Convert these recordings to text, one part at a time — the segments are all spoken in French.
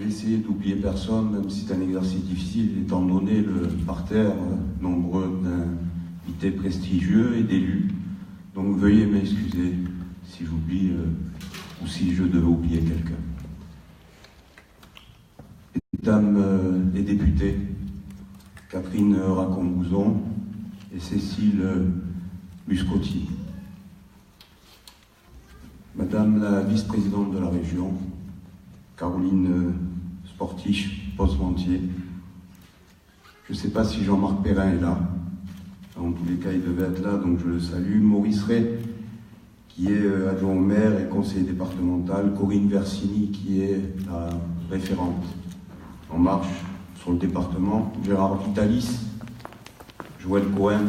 vais essayer d'oublier personne, même si c'est un exercice difficile, étant donné le parterre nombreux d'invités prestigieux et d'élus. Donc veuillez m'excuser si j'oublie ou si je devais oublier quelqu'un. Mesdames les députées, Catherine Racon-Bouzon et Cécile Muscotti. Madame la vice-présidente de la région, Caroline Sportiche-Posmentier. Je ne sais pas si Jean-Marc Perrin est là. En tous les cas, il devait être là, donc je le salue. Maurice Ray, qui est adjoint au maire et conseiller départemental. Corinne Versini, qui est la référente En Marche sur le département. Gérard Vitalis, Joël Cohen,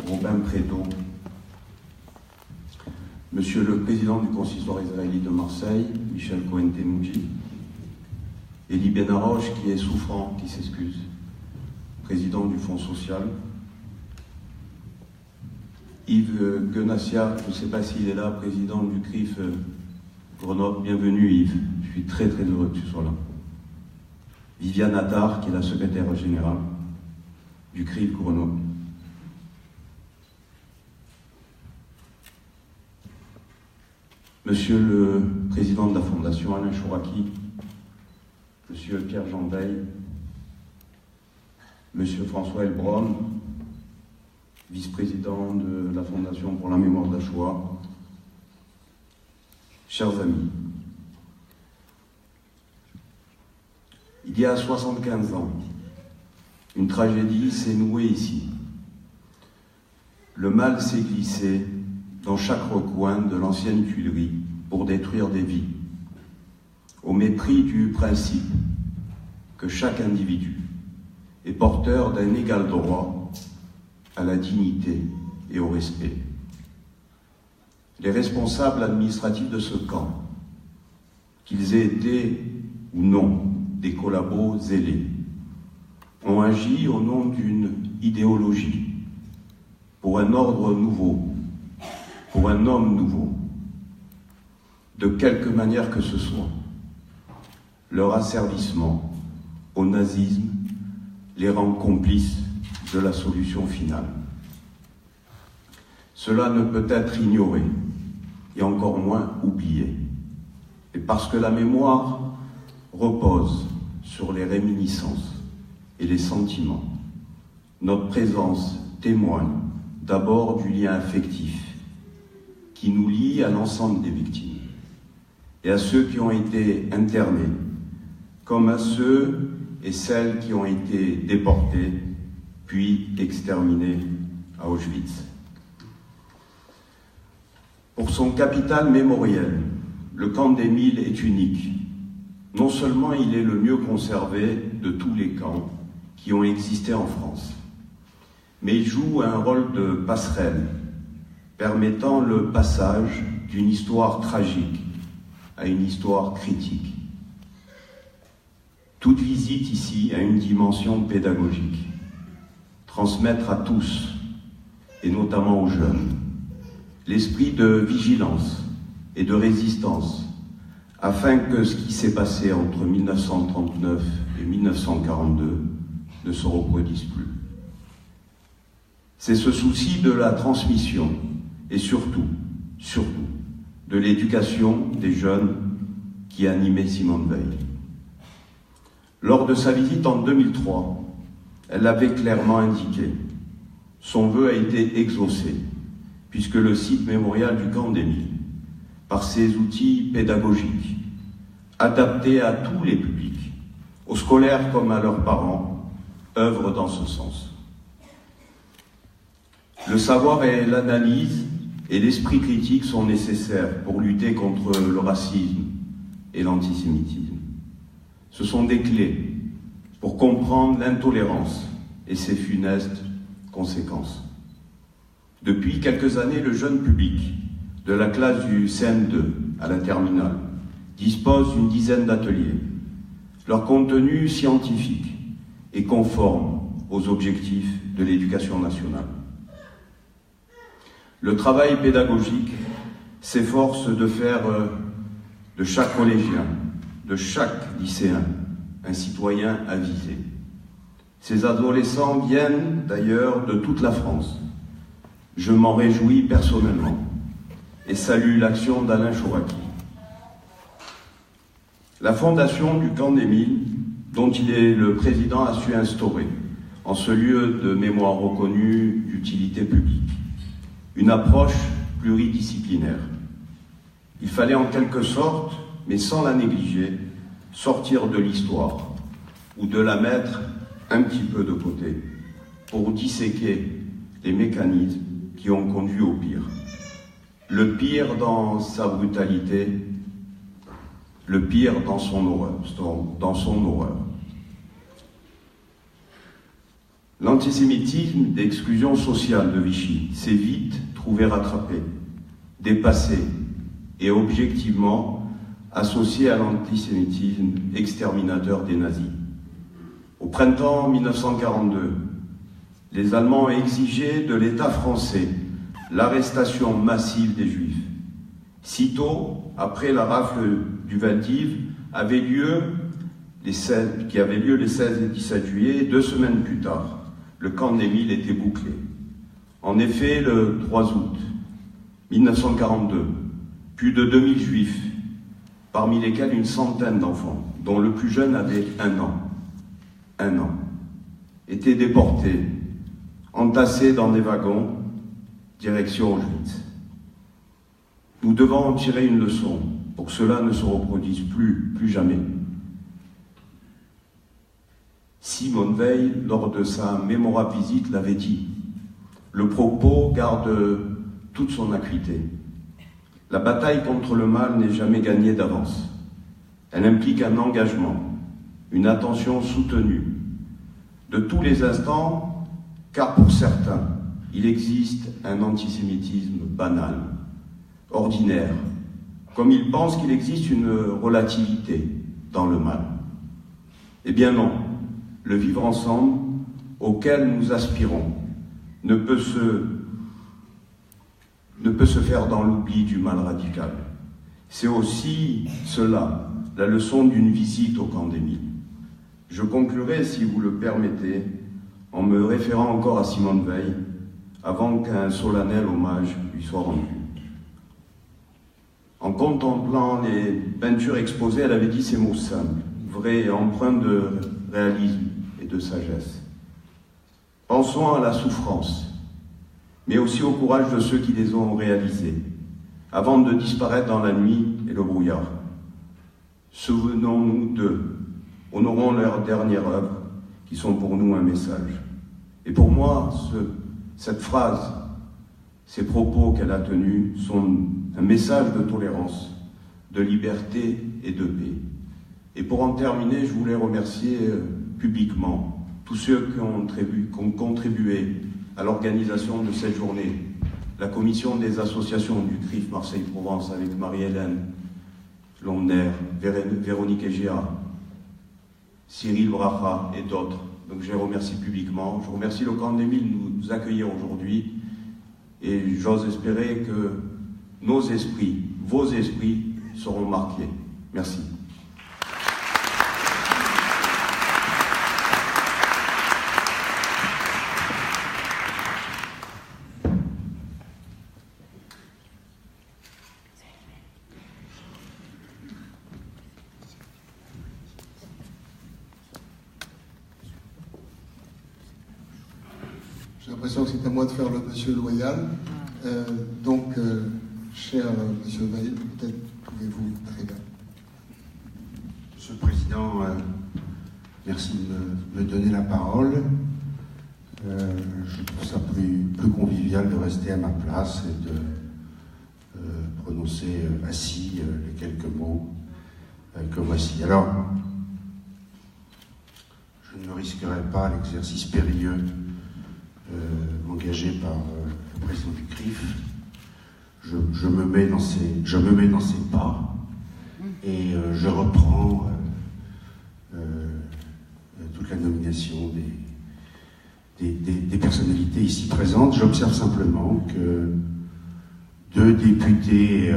Robin Préto. Monsieur le président du consistoire israélite de Marseille, Michel Cohen-Tenouji. Elie Benaroche, qui est souffrant, qui s'excuse, président du Fonds social. Yves Guenassia, je ne sais pas s'il est là, président du CRIF Grenoble. Bienvenue Yves, je suis très très heureux que tu sois là. Viviane Attard, qui est la secrétaire générale du CRIF Grenoble. Monsieur le président de la Fondation, Alain Chouraki, Monsieur Pierre-Jean Veil, Monsieur François Elbron, vice-président de la Fondation pour la mémoire de la Shoah, chers amis, il y a 75 ans, une tragédie s'est nouée ici. Le mal s'est glissé dans chaque recoin de l'ancienne Tuilerie pour détruire des vies, au mépris du principe que chaque individu est porteur d'un égal droit à la dignité et au respect. Les responsables administratifs de ce camp, qu'ils aient été ou non des collabos zélés, ont agi au nom d'une idéologie, pour un ordre nouveau, pour un homme nouveau, de quelque manière que ce soit. Leur asservissement au nazisme les rend complices de la solution finale. Cela ne peut être ignoré, et encore moins oublié. Et parce que la mémoire repose sur les réminiscences et les sentiments, notre présence témoigne d'abord du lien affectif qui nous lie à l'ensemble des victimes et à ceux qui ont été internés, comme à ceux et celles qui ont été déportés puis exterminés à Auschwitz. Pour son capital mémoriel, le camp des 1000 est unique. Non seulement il est le mieux conservé de tous les camps qui ont existé en France, mais il joue un rôle de passerelle, permettant le passage d'une histoire tragique à une histoire critique. Toute visite ici a une dimension pédagogique. Transmettre à tous, et notamment aux jeunes, l'esprit de vigilance et de résistance, afin que ce qui s'est passé entre 1939 et 1942 ne se reproduise plus. C'est ce souci de la transmission et surtout, de l'éducation des jeunes qui animait Simone Veil. Lors de sa visite en 2003, elle l'avait clairement indiqué. Son vœu a été exaucé, puisque le site mémorial du camp des 1000, par ses outils pédagogiques, adaptés à tous les publics, aux scolaires comme à leurs parents, œuvre dans ce sens. Le savoir et l'analyse et l'esprit critique sont nécessaires pour lutter contre le racisme et l'antisémitisme. Ce sont des clés pour comprendre l'intolérance et ses funestes conséquences. Depuis quelques années, le jeune public de la classe du CM2 à la terminale dispose d'une dizaine d'ateliers. Leur contenu scientifique est conforme aux objectifs de l'éducation nationale. Le travail pédagogique s'efforce de faire de chaque collégien, de chaque lycéen un citoyen avisé. Ces adolescents viennent d'ailleurs de toute la France. Je m'en réjouis personnellement et salue l'action d'Alain Chouraqui. La fondation du camp des Milles, dont il est le président, a su instaurer, en ce lieu de mémoire reconnu d'utilité publique, une approche pluridisciplinaire. Il fallait en quelque sorte, mais sans la négliger, sortir de l'histoire ou de la mettre un petit peu de côté pour disséquer les mécanismes qui ont conduit au pire. Le pire dans sa brutalité, le pire dans son horreur. L'antisémitisme d'exclusion sociale de Vichy s'est vite trouvé rattrapé, dépassé et objectivement associé à l'antisémitisme exterminateur des nazis. Au printemps 1942, les Allemands ont exigé de l'État français l'arrestation massive des Juifs. Sitôt après la rafle du Veldiv, qui avait lieu les 16 et 17 juillet, 2 semaines plus tard, le camp des Milles était bouclé. En effet, le 3 août 1942, plus de 2000 Juifs, parmi lesquels une centaine d'enfants, dont le plus jeune avait 1 an, étaient déportés, entassés dans des wagons, direction Auschwitz. Nous devons en tirer une leçon pour que cela ne se reproduise plus jamais. Simone Veil, lors de sa mémorable visite, l'avait dit. Le propos garde toute son acuité. La bataille contre le mal n'est jamais gagnée d'avance. Elle implique un engagement, une attention soutenue, de tous les instants, car pour certains, il existe un antisémitisme banal, ordinaire, comme ils pensent qu'il existe une relativité dans le mal. Eh bien non, le vivre ensemble auquel nous aspirons ne peut se faire dans l'oubli du mal radical. C'est aussi cela, la leçon d'une visite au camp des Milles. Je conclurai, si vous le permettez, en me référant encore à Simone Veil, avant qu'un solennel hommage lui soit rendu. En contemplant les peintures exposées, elle avait dit ces mots simples, vrais et empreints de réalisme et de sagesse. Pensons à la souffrance, mais aussi au courage de ceux qui les ont réalisées, avant de disparaître dans la nuit et le brouillard. Souvenons-nous d'eux, honorons leur dernière œuvre, qui sont pour nous un message. Et pour moi, cette phrase, ces propos qu'elle a tenus sont un message de tolérance, de liberté et de paix. Et pour en terminer, je voulais remercier publiquement tous ceux qui ont contribué à l'organisation de cette journée. La commission des associations du CRIF Marseille-Provence avec Marie-Hélène Londner, Véronique Egea, Cyril Bracha et d'autres. Donc je les remercie publiquement. Je remercie le camp des Milles de nous accueillir aujourd'hui et j'ose espérer que nos esprits, vos esprits seront marqués. Merci. J'ai l'impression que c'est à moi de faire le monsieur loyal. Cher monsieur Veil, peut-être pouvez-vous très bien. Monsieur le Président, merci de me donner la parole. Je trouve ça plus convivial de rester à ma place et de prononcer assis les quelques mots que voici. Alors, je ne risquerai pas l'exercice périlleux engagé par le président du CRIF. Je me mets dans ses pas et je reprends toute la nomination des personnalités ici présentes. J'observe simplement que 2 députés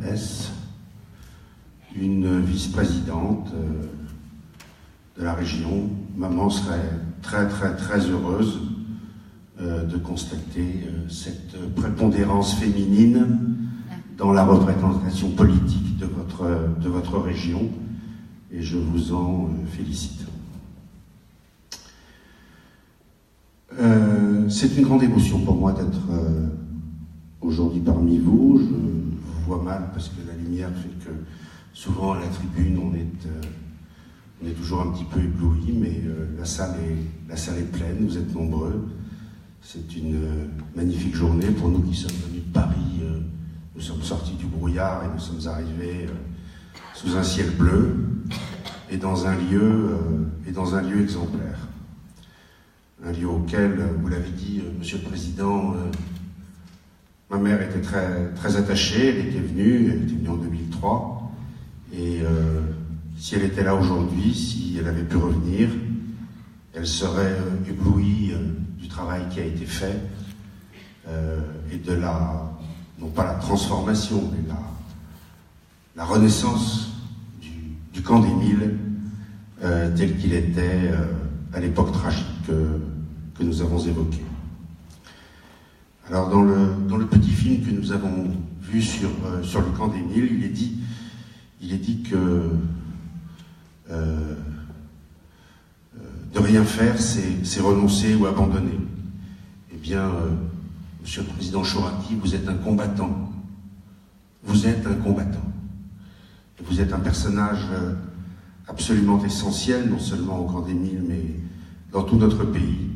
S une vice-présidente de la région. Maman serait très très très heureuse de constater cette prépondérance féminine dans la représentation politique de votre région, et je vous en félicite. C'est une grande émotion pour moi d'être aujourd'hui parmi vous. Je vous vois mal parce que la lumière fait que souvent à la tribune on est toujours un petit peu ébloui, mais la salle est pleine, vous êtes nombreux. C'est une magnifique journée pour nous qui sommes venus de Paris. Nous sommes sortis du brouillard et nous sommes arrivés sous un ciel bleu et dans un lieu exemplaire. Un lieu auquel, vous l'avez dit, Monsieur le Président, ma mère était très, très attachée. Elle était venue en 2003. Et si elle était là aujourd'hui, si elle avait pu revenir, elle serait éblouie du travail qui a été fait et de non pas la transformation, mais la renaissance du camp d'Émile tel qu'il était à l'époque tragique que nous avons évoquée. Alors dans le petit film que nous avons vu sur le camp d'Émile, il est dit que de rien faire, c'est renoncer ou abandonner. Eh bien, Monsieur le Président Chouraqui, vous êtes un combattant. Vous êtes un combattant. Et vous êtes un personnage absolument essentiel, non seulement au camp d'Émile, mais dans tout notre pays,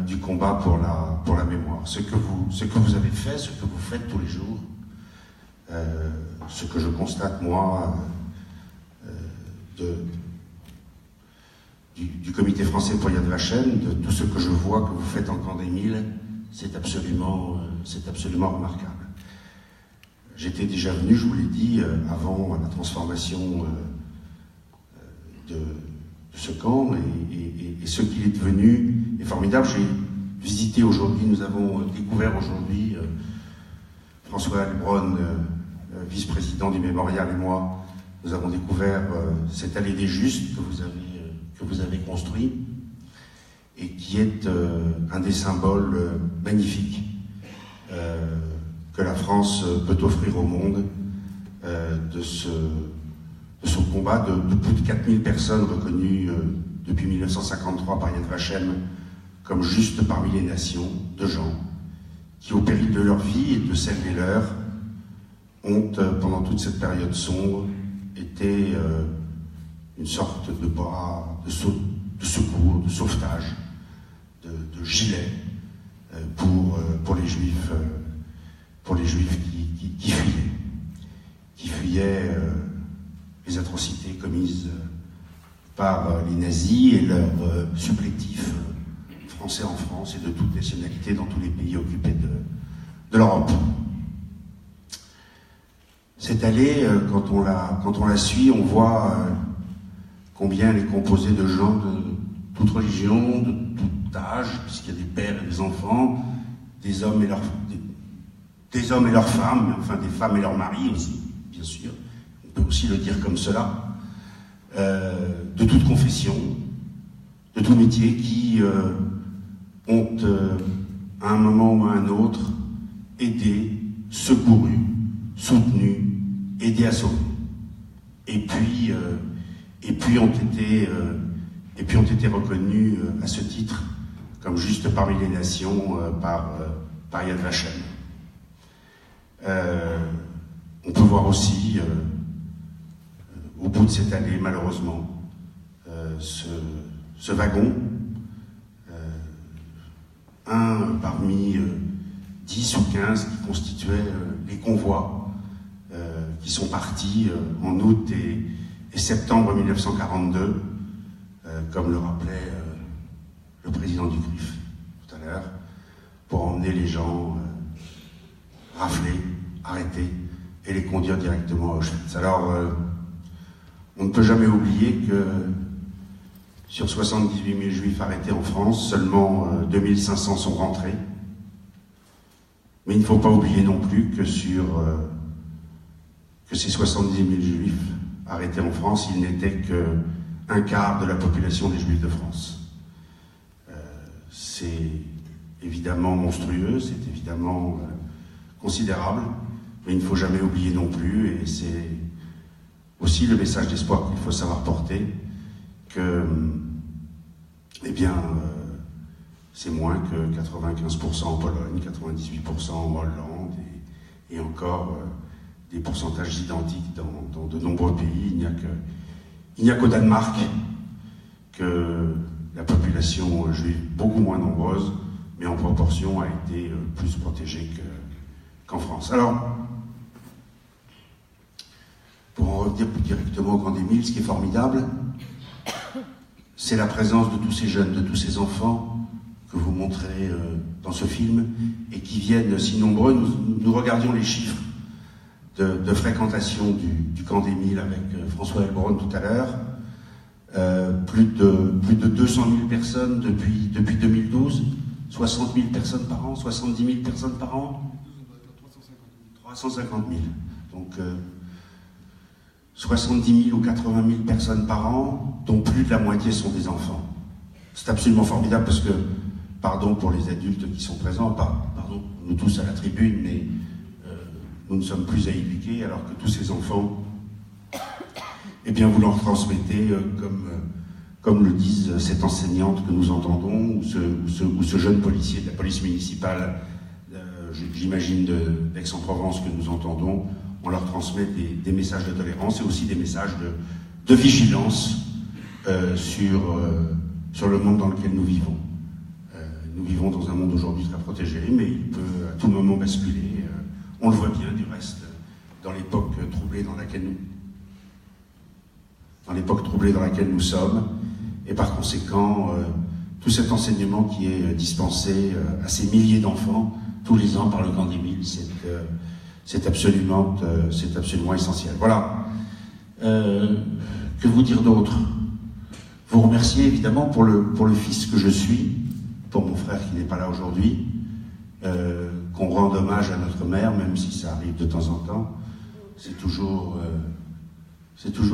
du combat pour la mémoire. Ce que vous avez fait, ce que vous faites tous les jours, ce que je constate, moi, du Comité français pour Yad Vashem, de tout ce que je vois que vous faites en camp d'Émile, c'est absolument remarquable. J'étais déjà venu, je vous l'ai dit, avant la transformation de ce camp, et ce qu'il est devenu est formidable. J'ai visité aujourd'hui, nous avons découvert aujourd'hui, François Heilbronn, vice-président du Mémorial, et moi, nous avons découvert cette allée des Justes que vous avez construit, et qui est un des symboles magnifiques que la France peut offrir au monde, de son combat de plus de 4000 personnes reconnues depuis 1953 par Yad Vashem comme justes parmi les nations, de gens qui, au péril de leur vie et de celle des leurs, ont, pendant toute cette période sombre, été une sorte de bras de secours, de sauvetage, de gilet pour les Juifs qui fuyaient les atrocités commises par les nazis et leurs supplétifs français en France et de toute nationalité dans tous les pays occupés de l'Europe. Cette allée, quand on la suit, on voit combien elle est composée de gens de toute religion, de tout âge, puisqu'il y a des pères et des enfants, des hommes et leurs femmes, mais enfin des femmes et leurs maris aussi, bien sûr. On peut aussi le dire comme cela. De toute confession, de tout métier, qui ont, à un moment ou à un autre, aidé, secouru, soutenu, aidé à sauver. Et puis ont été reconnus à ce titre comme juste parmi les nations par Yad Vashem. On peut voir aussi, au bout de cette allée, malheureusement, ce wagon, un parmi 10 ou 15 qui constituaient les convois qui sont partis en août et septembre 1942, comme le rappelait le président du CRIF tout à l'heure, pour emmener les gens raflés, arrêtés, et les conduire directement à Auschwitz. Alors, on ne peut jamais oublier que sur 78 000 juifs arrêtés en France, seulement 2500 sont rentrés. Mais il ne faut pas oublier non plus que que ces 70 000 juifs arrêtés en France, ils n'étaient qu'un quart de la population des juifs de France. C'est évidemment monstrueux, c'est évidemment considérable, mais il ne faut jamais oublier non plus, et c'est aussi le message d'espoir qu'il faut savoir porter, que, eh bien, c'est moins que 95% en Pologne, 98% en Hollande, et encore des pourcentages identiques dans de nombreux pays. Il n'y a qu'au Danemark que la population juive, beaucoup moins nombreuse, mais en proportion, a été plus protégée qu'en France. Alors, pour en revenir plus directement au Camp des Milles, ce qui est formidable, c'est la présence de tous ces jeunes, de tous ces enfants que vous montrez dans ce film, et qui viennent si nombreux. Nous regardions les chiffres de fréquentation du Camp des Milles avec François Heilbronn tout à l'heure. Plus de 200 000 personnes depuis 2012, 60 000 personnes par an, 70 000 personnes par an, 350 000. Donc 70 000 ou 80 000 personnes par an, dont plus de la moitié sont des enfants. C'est absolument formidable parce que, pardon pour les adultes qui sont présents, pardon nous tous à la tribune, mais nous ne sommes plus à éduquer, alors que tous ces enfants, eh bien, vous leur transmettez, comme le disent cette enseignante que nous entendons, ou ce jeune policier de la police municipale, j'imagine d'Aix-en-Provence que nous entendons, on leur transmet des messages de tolérance et aussi des messages de vigilance sur le monde dans lequel nous vivons. Nous vivons dans un monde aujourd'hui très protégé, mais il peut à tout moment basculer. On le voit bien, du reste, dans l'époque troublée dans laquelle nous sommes, et par conséquent, tout cet enseignement qui est dispensé à ces milliers d'enfants tous les ans par le Camp des Milles, c'est absolument essentiel. Voilà. Que vous dire d'autre? Vous remercier évidemment pour le fils que je suis, pour mon frère qui n'est pas là aujourd'hui, qu'on rende hommage à notre mère, même si ça arrive de temps en temps. C'est toujours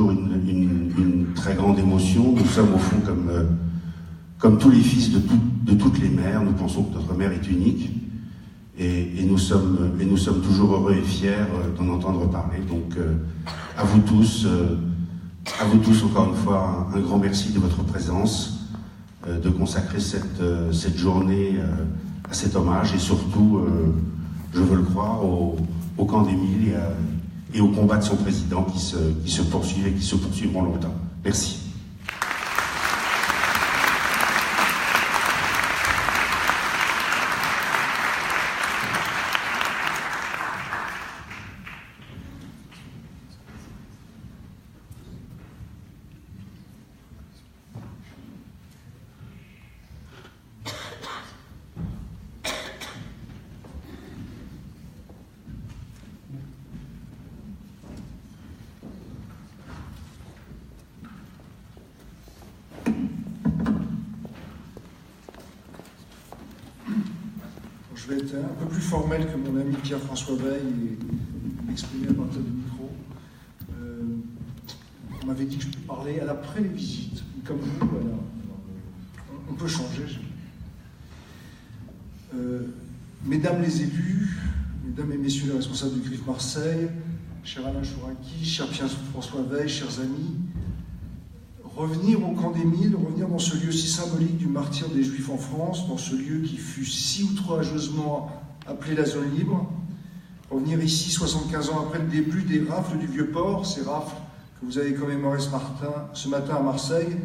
une très grande émotion. Nous sommes au fond comme tous les fils de toutes les mères. Nous pensons que notre mère est unique, et nous sommes toujours heureux et fiers d'en entendre parler. Donc à vous tous encore une fois un grand merci de votre présence, de consacrer cette journée à cet hommage, et surtout, je veux le croire, au Camp des Milles et au combat de son président qui se poursuivent et qui se poursuivront longtemps. Merci. Je vais être un peu plus formel que mon ami Pierre-François Veil et m'exprimer à partir du micro. On m'avait dit que je peux parler à l'après les visites. Comme vous, voilà, on peut changer. Mesdames les élus, mesdames et messieurs les responsables du CRIF Marseille, cher Alain Chouraki, cher Pierre-François Veil, chers amis, revenir au Camp des Milles, revenir dans ce lieu si symbolique du martyre des Juifs en France, dans ce lieu qui fut si outrageusement appelé la zone libre, revenir ici 75 ans après le début des rafles du Vieux-Port, ces rafles que vous avez commémorées ce matin à Marseille,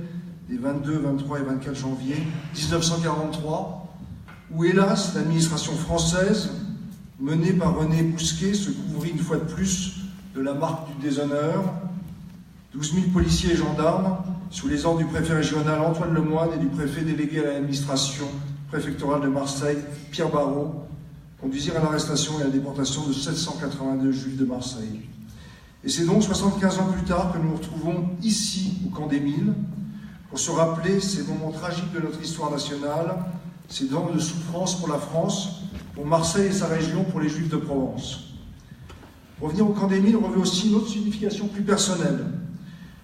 les 22, 23 et 24 janvier 1943, où hélas l'administration française, menée par René Bousquet, se couvrit une fois de plus de la marque du déshonneur. 12 000 policiers et gendarmes, sous les ordres du préfet régional Antoine Lemoine et du préfet délégué à l'administration préfectorale de Marseille, Pierre Barrault, conduisirent à l'arrestation et à la déportation de 782 juifs de Marseille. Et c'est donc 75 ans plus tard que nous nous retrouvons ici, au Camp des Milles, pour se rappeler ces moments tragiques de notre histoire nationale, ces moments de souffrance pour la France, pour Marseille et sa région, pour les Juifs de Provence. Revenir au camp d'Émile revêt aussi une autre signification plus personnelle.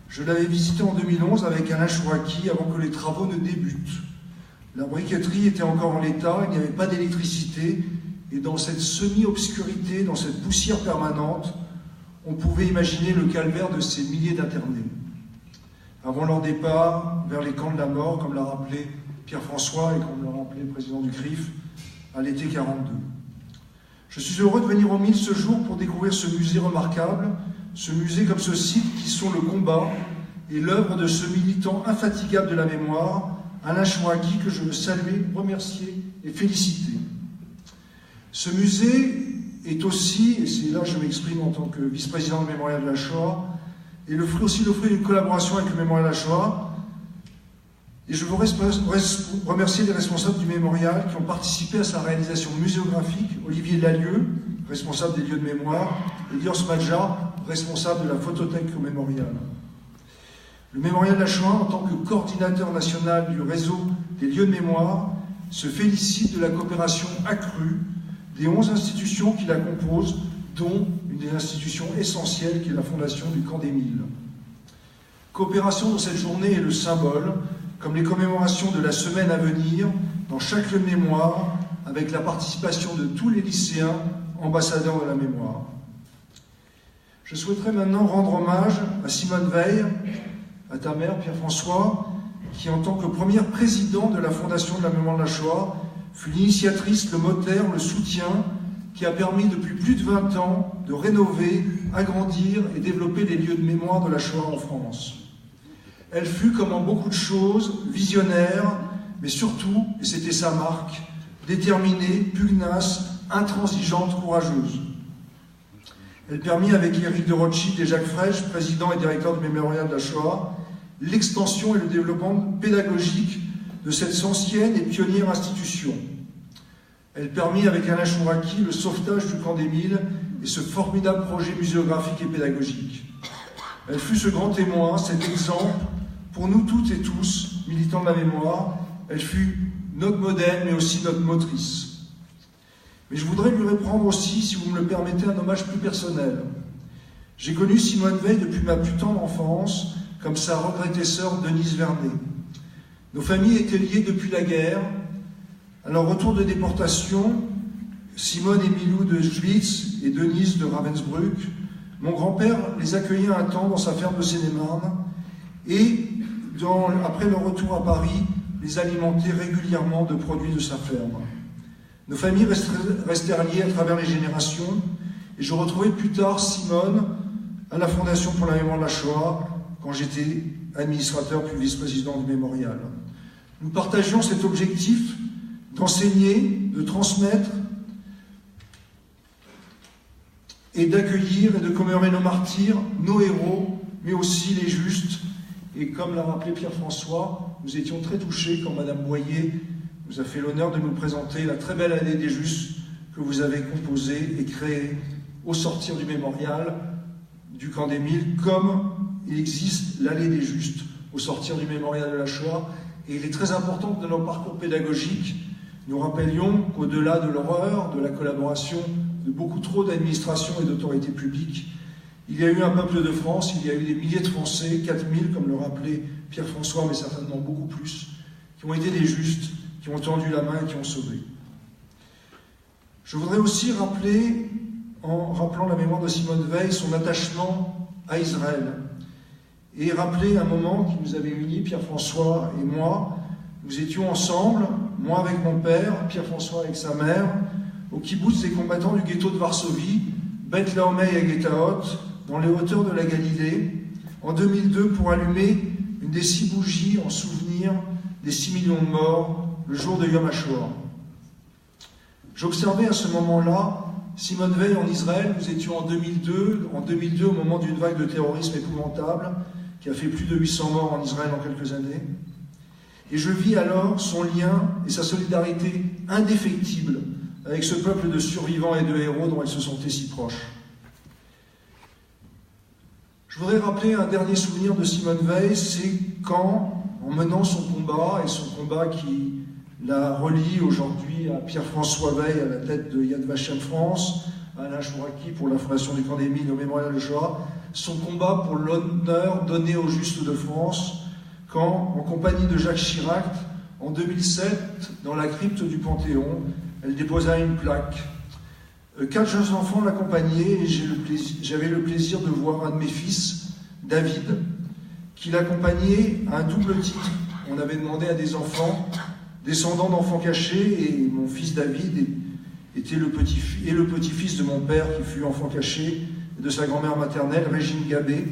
Je l'avais visité en 2011 avec Alain Chouraki avant que les travaux ne débutent. La briqueterie était encore en l'état, il n'y avait pas d'électricité, et dans cette semi-obscurité, dans cette poussière permanente, on pouvait imaginer le calvaire de ces milliers d'internés. Avant leur départ vers les camps de la mort, comme l'a rappelé Pierre-François et comme l'a rappelé le président du CRIF, à l'été 42. Je suis heureux de venir au Mille ce jour pour découvrir ce musée remarquable, ce musée comme ce site qui sont le combat et l'œuvre de ce militant infatigable de la mémoire, Alain Chouraki, que je veux saluer, remercier et féliciter. Ce musée est aussi, et c'est là que je m'exprime en tant que vice-président du Mémorial de la Shoah, et aussi le fruit d'une collaboration avec le Mémorial de la Shoah. Et je veux remercier les responsables du Mémorial qui ont participé à sa réalisation muséographique, Olivier Lalieu, responsable des lieux de mémoire, et Dior Smadja, responsable de la photothèque au Mémorial. Le Mémorial de la Shoah, en tant que coordinateur national du réseau des lieux de mémoire, se félicite de la coopération accrue des 11 institutions qui la composent, dont une des institutions essentielles qui est la fondation du Camp d'Émile. Coopération dont cette journée est le symbole, comme les commémorations de la semaine à venir, dans chaque lieu de mémoire, avec la participation de tous les lycéens, ambassadeurs de la mémoire. Je souhaiterais maintenant rendre hommage à Simone Veil, à ta mère, Pierre-François, qui, en tant que première présidente de la Fondation de la mémoire de la Shoah, fut l'initiatrice, le moteur, le soutien, qui a permis depuis plus de 20 ans de rénover, agrandir et développer les lieux de mémoire de la Shoah en France. Elle fut, comme en beaucoup de choses, visionnaire, mais surtout, et c'était sa marque, déterminée, pugnace, intransigeante, courageuse. Elle permit, avec Éric de Rothschild et Jacques Frêche, président et directeur du Mémorial de la Shoah, l'extension et le développement pédagogique de cette ancienne et pionnière institution. Elle permit, avec Alain Chouraki, le sauvetage du camp d'Émile et ce formidable projet muséographique et pédagogique. Elle fut ce grand témoin, cet exemple, pour nous toutes et tous, militants de la mémoire. Elle fut notre modèle, mais aussi notre motrice. Mais je voudrais lui reprendre aussi, si vous me le permettez, un hommage plus personnel. J'ai connu Simone Veil depuis ma plus tendre enfance, comme sa regrettée sœur Denise Vernet. Nos familles étaient liées depuis la guerre. À leur retour de déportation, Simone et Milou de Schwytz et Denise de Ravensbrück, mon grand-père les accueillait un temps dans sa ferme de Seine-et-Marne et, après leur retour à Paris, les alimentait régulièrement de produits de sa ferme. Nos familles restèrent liées à travers les générations et je retrouvai plus tard Simone à la Fondation pour la mémoire de la Shoah quand j'étais administrateur puis vice-président du Mémorial. Nous partagions cet objectif d'enseigner, de transmettre et d'accueillir et de commémorer nos martyrs, nos héros, mais aussi les justes. Et comme l'a rappelé Pierre-François, nous étions très touchés quand Madame Boyer nous a fait l'honneur de nous présenter la très belle année des justes que vous avez composée et créée au sortir du Mémorial du Camp d'Émile, comme il existe l'allée des justes au sortir du Mémorial de la Shoah. Et il est très important que dans nos parcours pédagogiques, nous rappelions qu'au-delà de l'horreur, de la collaboration de beaucoup trop d'administrations et d'autorités publiques, il y a eu un peuple de France, il y a eu des milliers de Français, 4000 comme le rappelait Pierre-François, mais certainement beaucoup plus, qui ont été des justes, qui ont tendu la main et qui ont sauvé. Je voudrais aussi rappeler, en rappelant la mémoire de Simone Veil, son attachement à Israël, et rappeler un moment qui nous avait unis, Pierre-François et moi. Nous étions ensemble, moi avec mon père, Pierre-François avec sa mère, au kibbutz des combattants du ghetto de Varsovie, Beth Laomei à Getaot, dans les hauteurs de la Galilée, en 2002, pour allumer une des 6 bougies en souvenir des 6 millions de morts, le jour de Yom HaShoah. J'observais à ce moment-là Simone Veil en Israël. Nous étions en 2002 au moment d'une vague de terrorisme épouvantable qui a fait plus de 800 morts en Israël en quelques années. Et je vis alors son lien et sa solidarité indéfectible avec ce peuple de survivants et de héros dont elle se sentait si proche. Je voudrais rappeler un dernier souvenir de Simone Veil, c'est quand, en menant son combat, et son combat qui la relie aujourd'hui à Pierre-François Veil à la tête de Yad Vashem France, à Alain Chouraki pour la fondation du Camp des Milles au Mémorial de Shoah, son combat pour l'honneur donné aux Justes de France, quand, en compagnie de Jacques Chirac, en 2007, dans la crypte du Panthéon, elle déposa une plaque. 4 jeunes enfants l'accompagnaient et j'avais le plaisir de voir un de mes fils, David, qui l'accompagnait à un double titre. On avait demandé à des enfants, descendants d'enfants cachés, et mon fils David était le petit-fils de mon père qui fut enfant caché, et de sa grand-mère maternelle, Régine Gabé,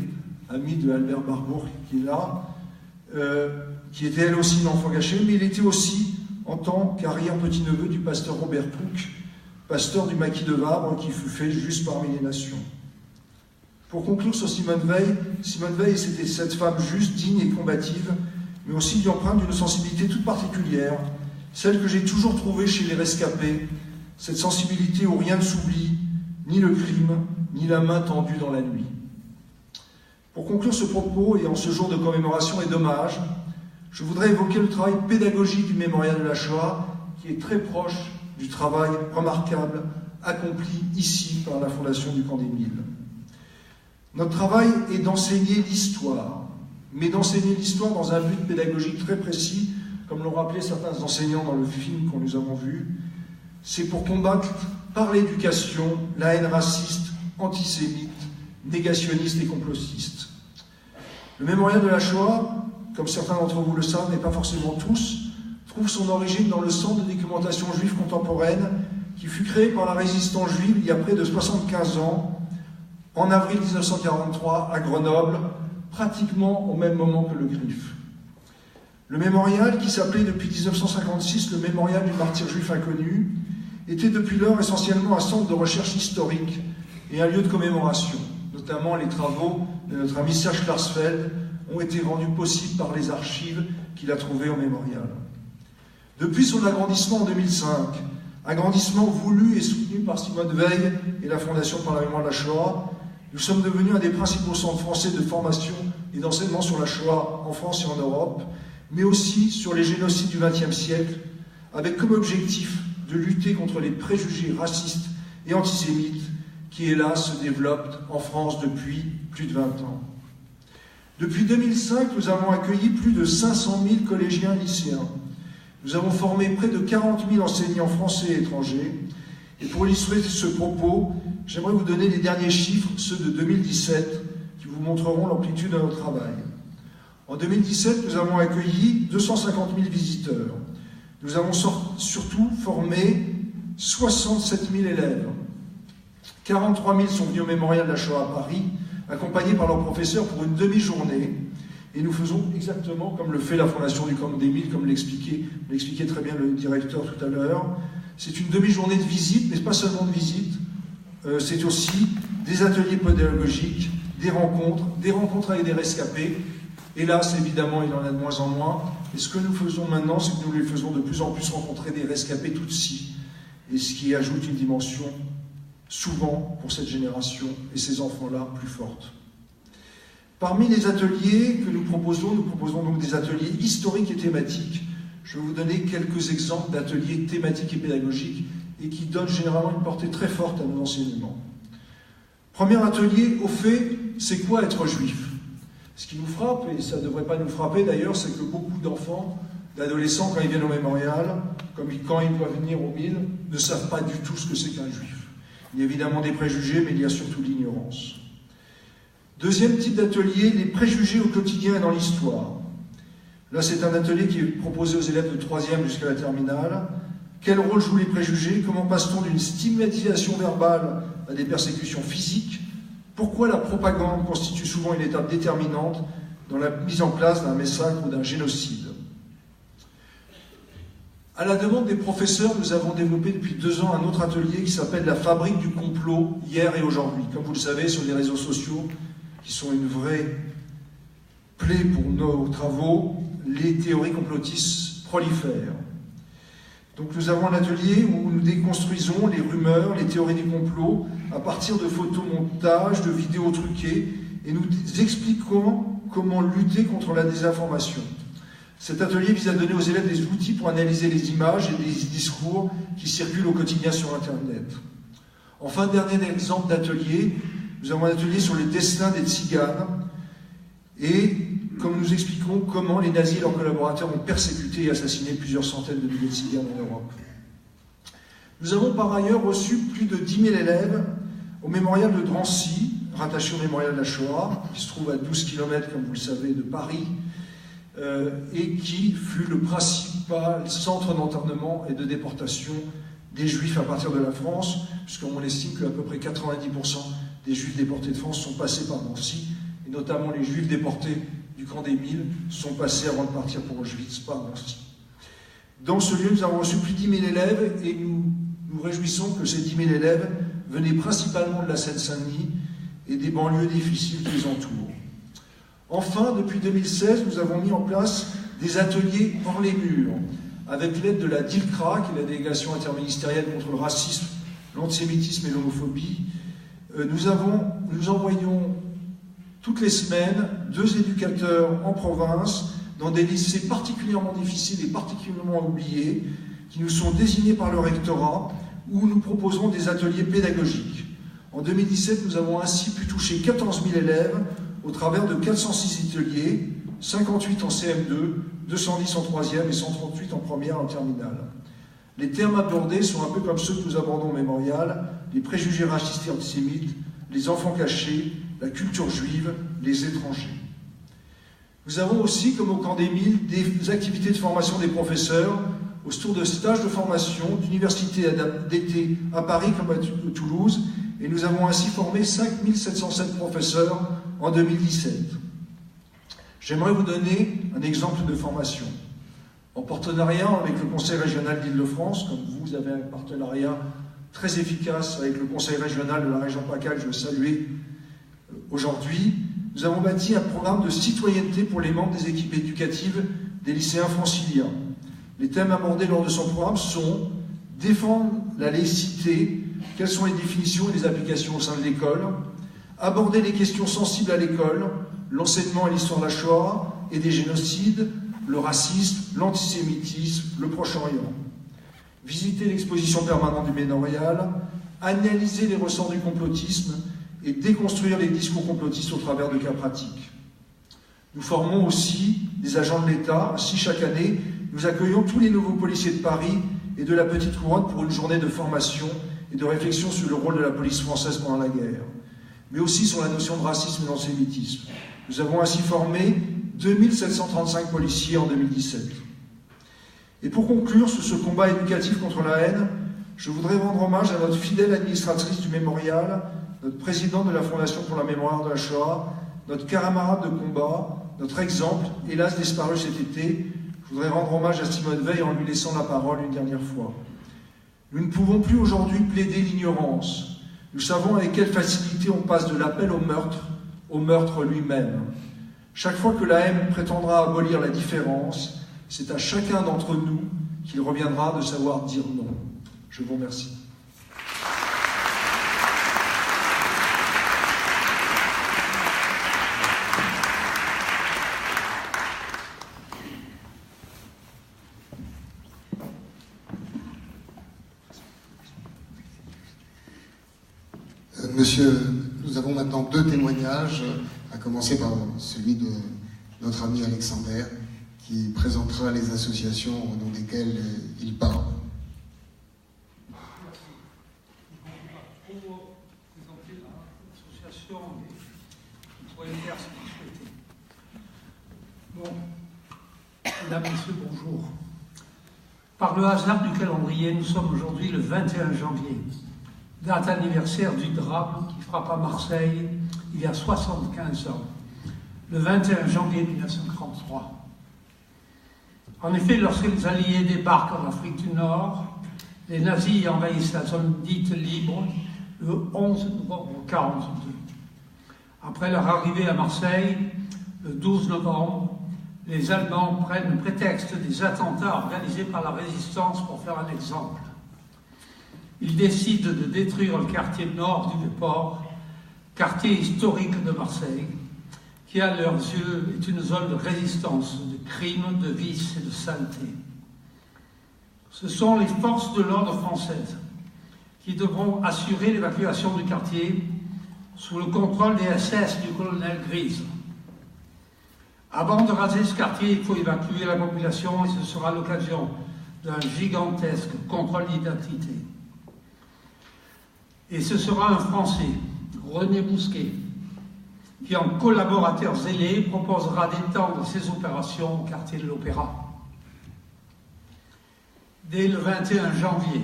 amie de Albert Barbour, qui est là, qui était elle aussi une enfant caché, mais il était aussi, en tant qu'arrière-petit-neveu du pasteur Robert Plouc, pasteur du maquis de Vabre, qui fut fait juste parmi les nations. Pour conclure sur Simone Veil, c'était cette femme juste, digne et combative, mais aussi empreinte d'une sensibilité toute particulière, celle que j'ai toujours trouvée chez les rescapés, cette sensibilité où rien ne s'oublie, ni le crime, ni la main tendue dans la nuit. Pour conclure ce propos, et en ce jour de commémoration et d'hommage, je voudrais évoquer le travail pédagogique du Mémorial de la Shoah, qui est très proche du travail remarquable accompli ici par la Fondation du Camp des Milles. Notre travail est d'enseigner l'histoire, mais d'enseigner l'histoire dans un but pédagogique très précis, comme l'ont rappelé certains enseignants dans le film que nous avons vu. C'est pour combattre par l'éducation la haine raciste, antisémite, négationniste et complotiste. Le Mémorial de la Shoah, comme certains d'entre vous le savent, mais pas forcément tous, trouve son origine dans le Centre de documentation juive contemporaine qui fut créé par la résistance juive il y a près de 75 ans, en avril 1943 à Grenoble, pratiquement au même moment que le Griffe. Le mémorial, qui s'appelait depuis 1956 le Mémorial du martyr juif inconnu, était depuis lors essentiellement un centre de recherche historique et un lieu de commémoration. Notamment les travaux de notre ami Serge Klarsfeld ont été rendus possibles par les archives qu'il a trouvées au mémorial. Depuis son agrandissement en 2005, agrandissement voulu et soutenu par Simone Veil et la Fondation pour la mémoire de la Shoah, nous sommes devenus un des principaux centres français de formation et d'enseignement sur la Shoah en France et en Europe, mais aussi sur les génocides du XXe siècle, avec comme objectif de lutter contre les préjugés racistes et antisémites qui, hélas, se développent en France depuis plus de 20 ans. Depuis 2005, nous avons accueilli plus de 500 000 collégiens et lycéens. Nous avons formé près de 40 000 enseignants français et étrangers. Et pour illustrer ce propos, j'aimerais vous donner les derniers chiffres, ceux de 2017, qui vous montreront l'amplitude de notre travail. En 2017, nous avons accueilli 250 000 visiteurs. Nous avons surtout formé 67 000 élèves. 43 000 sont venus au Mémorial de la Shoah à Paris, accompagnés par leurs professeurs pour une demi-journée. Et nous faisons exactement comme le fait la Fondation du Camp des Milles, comme l'expliquait très bien le directeur tout à l'heure. C'est une demi-journée de visite, mais pas seulement de visite, c'est aussi des ateliers pédagogiques, des rencontres avec des rescapés. Hélas, évidemment, il en a de moins en moins. Et ce que nous faisons maintenant, c'est que nous les faisons de plus en plus rencontrer des rescapés Tutsis, et ce qui ajoute une dimension, souvent, pour cette génération et ces enfants-là, plus forte. Parmi les ateliers que nous proposons donc des ateliers historiques et thématiques. Je vais vous donner quelques exemples d'ateliers thématiques et pédagogiques et qui donnent généralement une portée très forte à nos enseignements. Premier atelier, au fait, c'est quoi être juif? Ce qui nous frappe, et ça ne devrait pas nous frapper d'ailleurs, c'est que beaucoup d'enfants, d'adolescents, quand ils viennent au mémorial, comme quand ils doivent venir au Mille, ne savent pas du tout ce que c'est qu'un juif. Il y a évidemment des préjugés, mais il y a surtout l'ignorance. Deuxième type d'atelier, les préjugés au quotidien et dans l'histoire. Là, c'est un atelier qui est proposé aux élèves de 3e jusqu'à la terminale. Quel rôle jouent les préjugés? Comment passe-t-on d'une stigmatisation verbale à des persécutions physiques? Pourquoi la propagande constitue souvent une étape déterminante dans la mise en place d'un massacre ou d'un génocide? À la demande des professeurs, nous avons développé depuis 2 ans un autre atelier qui s'appelle la fabrique du complot, hier et aujourd'hui. Comme vous le savez, sur les réseaux sociaux, qui sont une vraie plaie pour nos travaux, les théories complotistes prolifèrent. Donc nous avons un atelier où nous déconstruisons les rumeurs, les théories du complot, à partir de photomontages, de vidéos truquées, et nous expliquons comment lutter contre la désinformation. Cet atelier vise à donner aux élèves des outils pour analyser les images et les discours qui circulent au quotidien sur Internet. Enfin, dernier exemple d'atelier, nous avons un atelier sur les destins des tziganes et comme nous expliquons comment les nazis et leurs collaborateurs ont persécuté et assassiné plusieurs centaines de milliers de tziganes en Europe. Nous avons par ailleurs reçu plus de 10 000 élèves au mémorial de Drancy, rattaché au mémorial de la Shoah, qui se trouve à 12 km, comme vous le savez, de Paris, et qui fut le principal centre d'internement et de déportation des Juifs à partir de la France, puisqu'on estime qu'à peu près 90% des Juifs déportés de France sont passés par Drancy, et notamment les Juifs déportés du camp des Milles sont passés avant de partir pour Auschwitz par Drancy. Dans ce lieu, nous avons reçu plus de 10 000 élèves et nous nous réjouissons que ces 10 000 élèves venaient principalement de la Seine-Saint-Denis et des banlieues difficiles qui les entourent. Enfin, depuis 2016, nous avons mis en place des ateliers hors les murs, avec l'aide de la DILCRA, qui est la délégation interministérielle contre le racisme, l'antisémitisme et l'homophobie. Nous envoyons toutes les semaines 2 éducateurs en province dans des lycées particulièrement difficiles et particulièrement oubliés, qui nous sont désignés par le rectorat, où nous proposons des ateliers pédagogiques. En 2017, nous avons ainsi pu toucher 14 000 élèves au travers de 406 ateliers, 58 en CM2, 210 en 3e et 138 en première et en terminale. Les termes abordés sont un peu comme ceux que nous abordons au mémorial, les préjugés racistes et antisémites, les enfants cachés, la culture juive, les étrangers. Nous avons aussi, comme au camp des Milles, des activités de formation des professeurs, autour de stages de formation, d'universités d'été à Paris comme à Toulouse, et nous avons ainsi formé 5 707 professeurs en 2017. J'aimerais vous donner un exemple de formation. En partenariat avec le Conseil régional d'Île-de-France, comme vous avez un partenariat très efficace avec le Conseil régional de la région PACA, que je veux saluer aujourd'hui, nous avons bâti un programme de citoyenneté pour les membres des équipes éducatives des lycéens franciliens. Les thèmes abordés lors de son programme sont défendre la laïcité, quelles sont les définitions et les applications au sein de l'école, aborder les questions sensibles à l'école, l'enseignement et l'histoire de la Shoah et des génocides, le racisme, l'antisémitisme, le Proche-Orient. Visiter l'exposition permanente du mémorial, analyser les ressorts du complotisme et déconstruire les discours complotistes au travers de cas pratiques. Nous formons aussi des agents de l'État. Ainsi, chaque année, nous accueillons tous les nouveaux policiers de Paris et de la Petite Couronne pour une journée de formation et de réflexion sur le rôle de la police française pendant la guerre, mais aussi sur la notion de racisme et d'antisémitisme. Nous avons ainsi formé 2735 policiers en 2017. Et pour conclure sur ce combat éducatif contre la haine, je voudrais rendre hommage à notre fidèle administratrice du mémorial, notre présidente de la Fondation pour la mémoire de la Shoah, notre camarade de combat, notre exemple, hélas disparu cet été. Je voudrais rendre hommage à Simone Veil en lui laissant la parole une dernière fois. Nous ne pouvons plus aujourd'hui plaider l'ignorance. Nous savons avec quelle facilité on passe de l'appel au meurtre lui-même. Chaque fois que la haine prétendra abolir la différence, c'est à chacun d'entre nous qu'il reviendra de savoir dire non. Je vous remercie. Monsieur, nous avons maintenant 2 témoignages, à commencer par celui de notre ami Alexander, qui présentera les associations au nom desquelles il parle. Pour présenter l'association, vous pourrez le faire si vous souhaitez. Bon, mesdames, messieurs, bonjour. Par le hasard du calendrier, nous sommes aujourd'hui le 21 janvier. Date anniversaire du drame qui frappa Marseille il y a 75 ans, le 21 janvier 1943. En effet, lorsque les Alliés débarquent en Afrique du Nord, les nazis envahissent la zone dite libre le 11 novembre 1942. Après leur arrivée à Marseille, le 12 novembre, les Allemands prennent le prétexte des attentats organisés par la résistance pour faire un exemple. Ils décident de détruire le quartier nord du Vieux-Port, quartier historique de Marseille, qui à leurs yeux est une zone de résistance, de crimes, de vices et de saleté. Ce sont les forces de l'ordre françaises qui devront assurer l'évacuation du quartier sous le contrôle des SS du colonel Grise. Avant de raser ce quartier, il faut évacuer la population et ce sera l'occasion d'un gigantesque contrôle d'identité. Et ce sera un Français, René Bousquet, qui en collaborateur zélé proposera d'étendre ses opérations au quartier de l'Opéra. Dès le 21 janvier,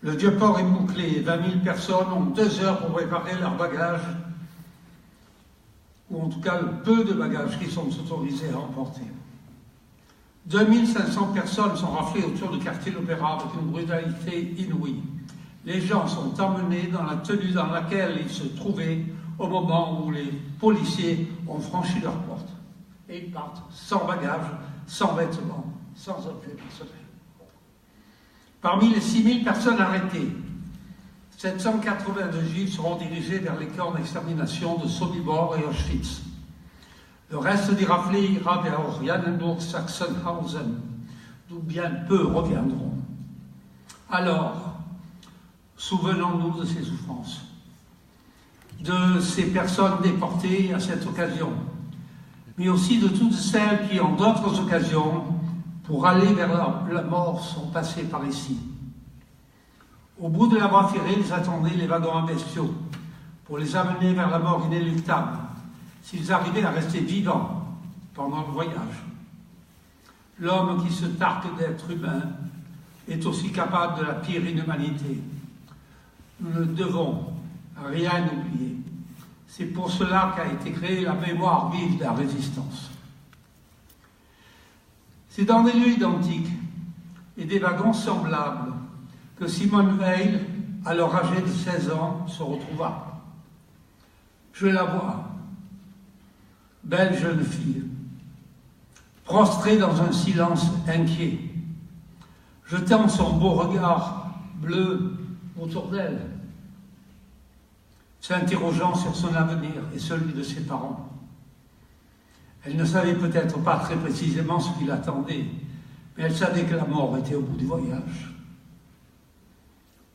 le Vieux-Port est bouclé et 20 000 personnes ont 2 heures pour préparer leurs bagages, ou en tout cas le peu de bagages qui sont autorisés à emporter. 2500 personnes sont raflées autour du quartier de l'Opéra avec une brutalité inouïe. Les gens sont emmenés dans la tenue dans laquelle ils se trouvaient au moment où les policiers ont franchi leur porte. Et ils partent sans bagages, sans vêtements, sans objet personnel. Parmi les 6000 personnes arrêtées, 782 juifs seront dirigés vers les camps d'extermination de Sobibor et Auschwitz. Le reste des raflés ira vers Oranienburg, Sachsenhausen, d'où bien peu reviendront. Alors, souvenons-nous de ces souffrances, de ces personnes déportées à cette occasion, mais aussi de toutes celles qui, en d'autres occasions, pour aller vers la mort, sont passées par ici. Au bout de la voie ferrée, les attendaient les wagons à bestiaux, pour les amener vers la mort inéluctable, s'ils arrivaient à rester vivants pendant le voyage. L'homme qui se targue d'être humain est aussi capable de la pire inhumanité. Nous ne devons rien oublier. C'est pour cela qu'a été créée la mémoire vive de la résistance. C'est dans des lieux identiques et des wagons semblables que Simone Veil, alors âgée de 16 ans, se retrouva. Je la vois, belle jeune fille, prostrée dans un silence inquiet, jetant son beau regard bleu autour d'elle, s'interrogeant sur son avenir et celui de ses parents. Elle ne savait peut-être pas très précisément ce qui l'attendait, mais elle savait que la mort était au bout du voyage.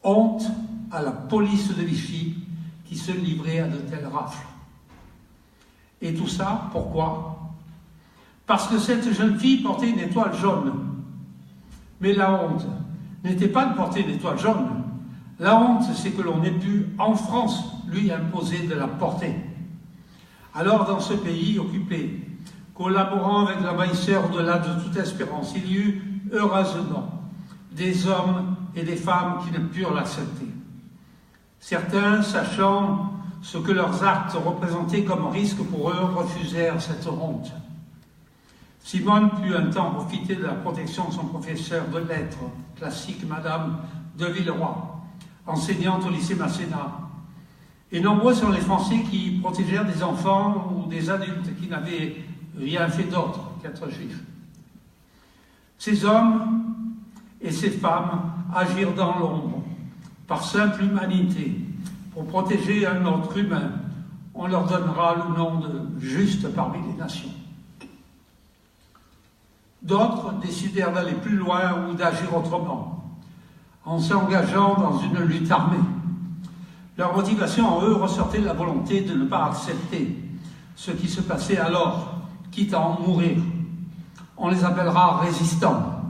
Honte à la police de Vichy qui se livrait à de telles rafles. Et tout ça, pourquoi? Parce que cette jeune fille portait une étoile jaune. Mais la honte n'était pas de porter une étoile jaune. La honte, c'est que l'on ait pu, en France, lui imposer de la porter. Alors, dans ce pays occupé, collaborant avec l'envahisseur au-delà de toute espérance, il y eut, heureusement, des hommes et des femmes qui ne purent l'accepter. Certains, sachant ce que leurs actes représentaient comme risque pour eux, refusèrent cette honte. Simone put un temps profiter de la protection de son professeur de lettres, classique Madame de Villeroy, enseignante au lycée Masséna. Et nombreux sont les Français qui protégèrent des enfants ou des adultes qui n'avaient rien fait d'autre qu'être juifs. Ces hommes et ces femmes agirent dans l'ombre, par simple humanité, pour protéger un autre humain. On leur donnera le nom de juste parmi les nations. D'autres décidèrent d'aller plus loin ou d'agir autrement, en s'engageant dans une lutte armée. Leur motivation en eux ressortait de la volonté de ne pas accepter ce qui se passait alors, quitte à en mourir. On les appellera résistants.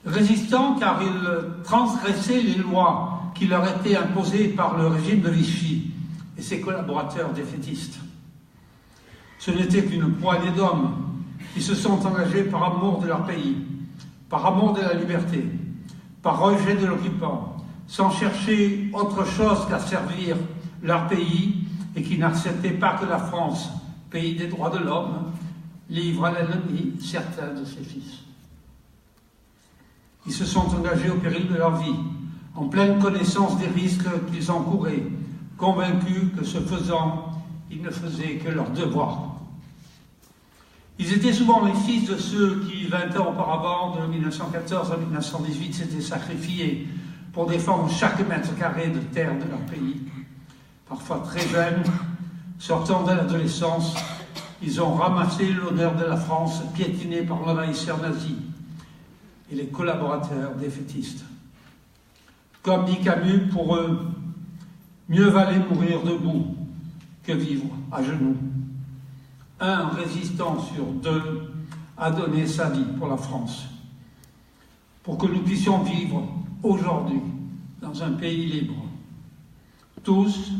Résistants car ils transgressaient les lois qui leur étaient imposées par le régime de Vichy et ses collaborateurs défaitistes. Ce n'était qu'une poignée d'hommes qui se sont engagés par amour de leur pays, par amour de la liberté, par rejet de l'occupant, sans chercher autre chose qu'à servir leur pays et qui n'acceptaient pas que la France, pays des droits de l'homme, livre à l'ennemi certains de ses fils. Ils se sont engagés au péril de leur vie, en pleine connaissance des risques qu'ils encouraient, convaincus que ce faisant, ils ne faisaient que leur devoir. Ils étaient souvent les fils de ceux qui, 20 ans auparavant, de 1914 à 1918, s'étaient sacrifiés pour défendre chaque mètre carré de terre de leur pays. Parfois très jeunes, sortant de l'adolescence, ils ont ramassé l'honneur de la France piétiné par l'envahisseur nazi et les collaborateurs défaitistes. Comme dit Camus, pour eux, mieux valait mourir debout que vivre à genoux. Un résistant sur deux a donné sa vie pour la France, pour que nous puissions vivre aujourd'hui dans un pays libre. Tous,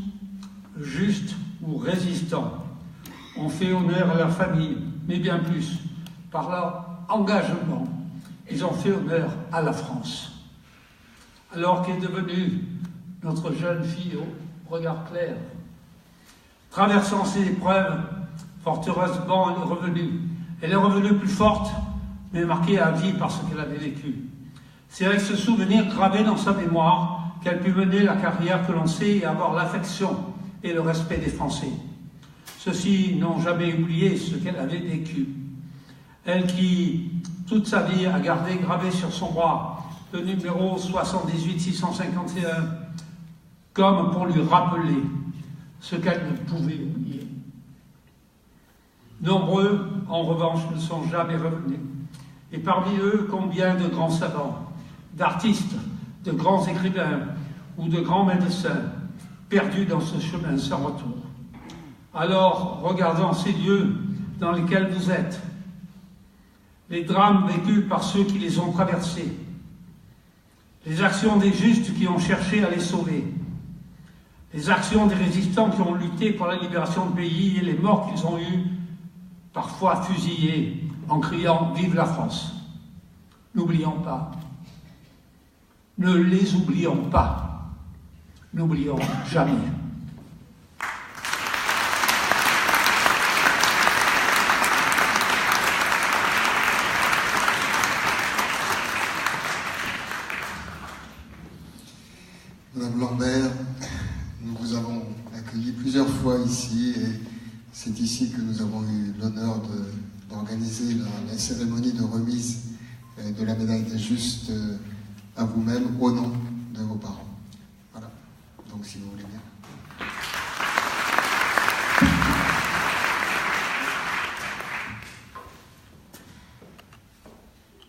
justes ou résistants, ont fait honneur à leur famille, mais bien plus, par leur engagement, ils ont fait honneur à la France. Alors qu'est devenue notre jeune fille au regard clair, traversant ces épreuves, fort heureusement, elle est revenue. Elle est revenue plus forte, mais marquée à vie par ce qu'elle avait vécu. C'est avec ce souvenir gravé dans sa mémoire qu'elle put mener la carrière que l'on sait et avoir l'affection et le respect des Français. Ceux-ci n'ont jamais oublié ce qu'elle avait vécu. Elle qui, toute sa vie, a gardé gravé sur son bras le numéro 78651, comme pour lui rappeler ce qu'elle ne pouvait oublier. Nombreux, en revanche, ne sont jamais revenus. Et parmi eux, combien de grands savants, d'artistes, de grands écrivains ou de grands médecins perdus dans ce chemin sans retour. Alors, regardant ces lieux dans lesquels vous êtes, les drames vécus par ceux qui les ont traversés, les actions des justes qui ont cherché à les sauver, les actions des résistants qui ont lutté pour la libération du pays et les morts qu'ils ont eus, parfois fusillés, en criant « Vive la France !» N'oublions pas. Ne les oublions pas. N'oublions jamais. Madame Lambert, nous vous avons accueilli plusieurs fois ici et c'est ici que nous avons eu l'honneur d'organiser la cérémonie de remise de la médaille des Justes à vous-même au nom de vos parents. Voilà, donc si vous voulez bien.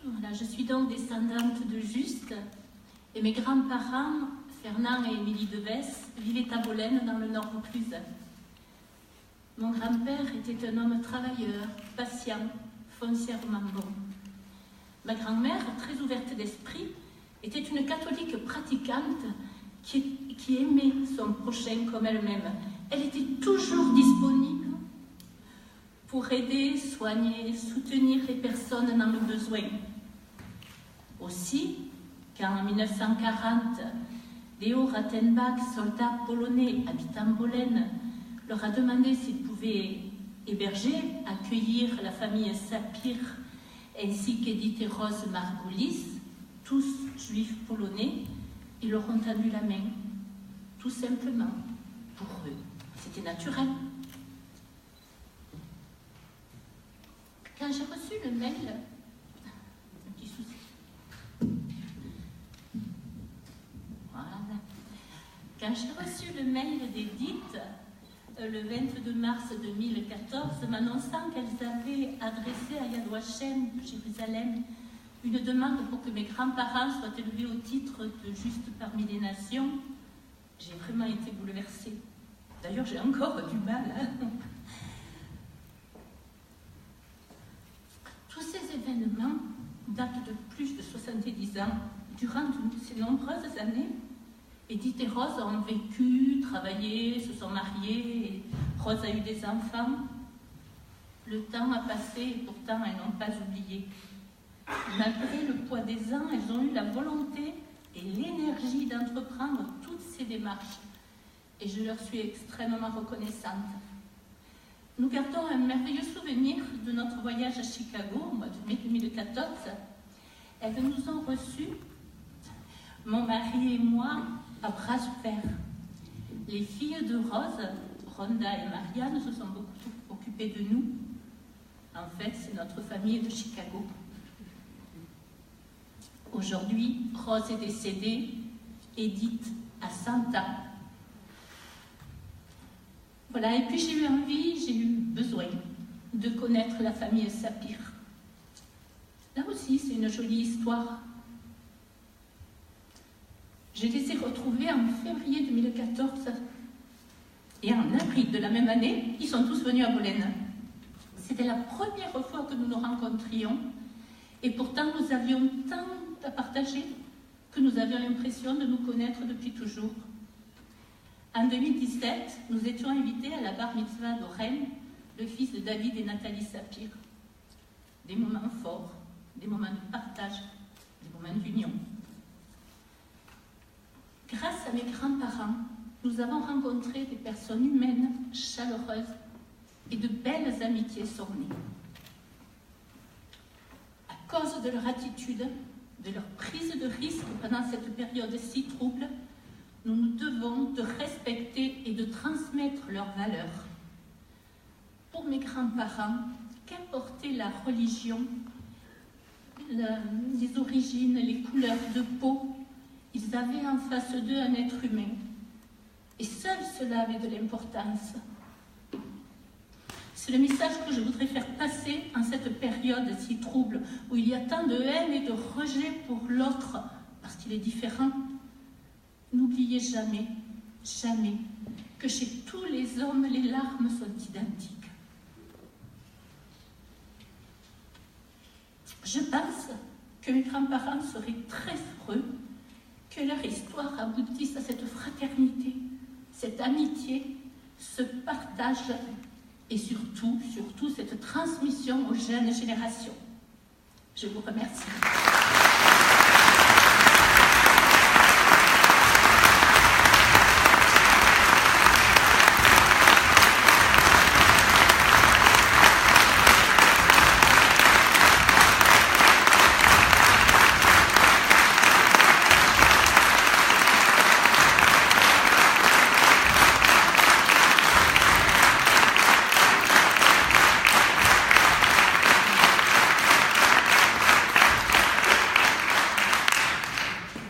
Voilà, je suis donc descendante de Justes et mes grands-parents, Fernand et Émilie Devès, vivaient à Bolène dans le Nord-Vaucluse. Mon grand-père était un homme travailleur, patient, foncièrement bon. Ma grand-mère, très ouverte d'esprit, était une catholique pratiquante qui aimait son prochain comme elle-même. Elle était toujours disponible pour aider, soigner, soutenir les personnes dans le besoin. Aussi, quand en 1940, Léo Rattenbach, soldat polonais habitant Bolène, leur a demandé s'ils pouvaient héberger, accueillir la famille Sapir ainsi qu'Edith et Rose Margolis, tous juifs polonais, ils leur ont tendu la main, tout simplement, pour eux. C'était naturel. Quand j'ai reçu le mail, un petit souci. Voilà. Quand j'ai reçu le mail d'Edith, le 22 mars 2014, m'annonçant qu'elles avaient adressé à Yad Vashem de Jérusalem une demande pour que mes grands-parents soient élevés au titre de Juste parmi les nations, j'ai vraiment été bouleversée. D'ailleurs, j'ai encore du mal. Tous ces événements datent de plus de 70 ans. Durant ces nombreuses années, Edith et Rose ont vécu, travaillé, se sont mariées, et Rose a eu des enfants. Le temps a passé et pourtant elles n'ont pas oublié. Malgré le poids des ans, elles ont eu la volonté et l'énergie d'entreprendre toutes ces démarches. Et je leur suis extrêmement reconnaissante. Nous gardons un merveilleux souvenir de notre voyage à Chicago au mois de mai 2014. Elles nous ont reçus, mon mari et moi, à bras ouverts. Les filles de Rose, Rhonda et Marianne, se sont beaucoup occupées de nous. En fait, c'est notre famille de Chicago. Aujourd'hui, Rose est décédée, Edith a 100 ans. Voilà, et puis j'ai eu envie, j'ai eu besoin de connaître la famille Sapir. Là aussi, c'est une jolie histoire. Je les ai retrouvés en février 2014 et en avril de la même année, ils sont tous venus à Bolène. C'était la première fois que nous nous rencontrions et pourtant nous avions tant à partager que nous avions l'impression de nous connaître depuis toujours. En 2017, nous étions invités à la bar mitzvah d'Oren, le fils de David et Nathalie Sapir. Des moments forts, des moments de partage, des moments d'union. Grâce à mes grands-parents, nous avons rencontré des personnes humaines, chaleureuses, et de belles amitiés sont nées. À cause de leur attitude, de leur prise de risque pendant cette période si trouble, nous nous devons de respecter et de transmettre leurs valeurs. Pour mes grands-parents, qu'importait la religion, les origines, les couleurs de peau, ils avaient en face d'eux un être humain. Et seul cela avait de l'importance. C'est le message que je voudrais faire passer en cette période si trouble, où il y a tant de haine et de rejet pour l'autre, parce qu'il est différent. N'oubliez jamais, jamais, que chez tous les hommes, les larmes sont identiques. Je pense que mes grands-parents seraient très heureux que leur histoire aboutisse à cette fraternité, cette amitié, ce partage et surtout cette transmission aux jeunes générations. Je vous remercie.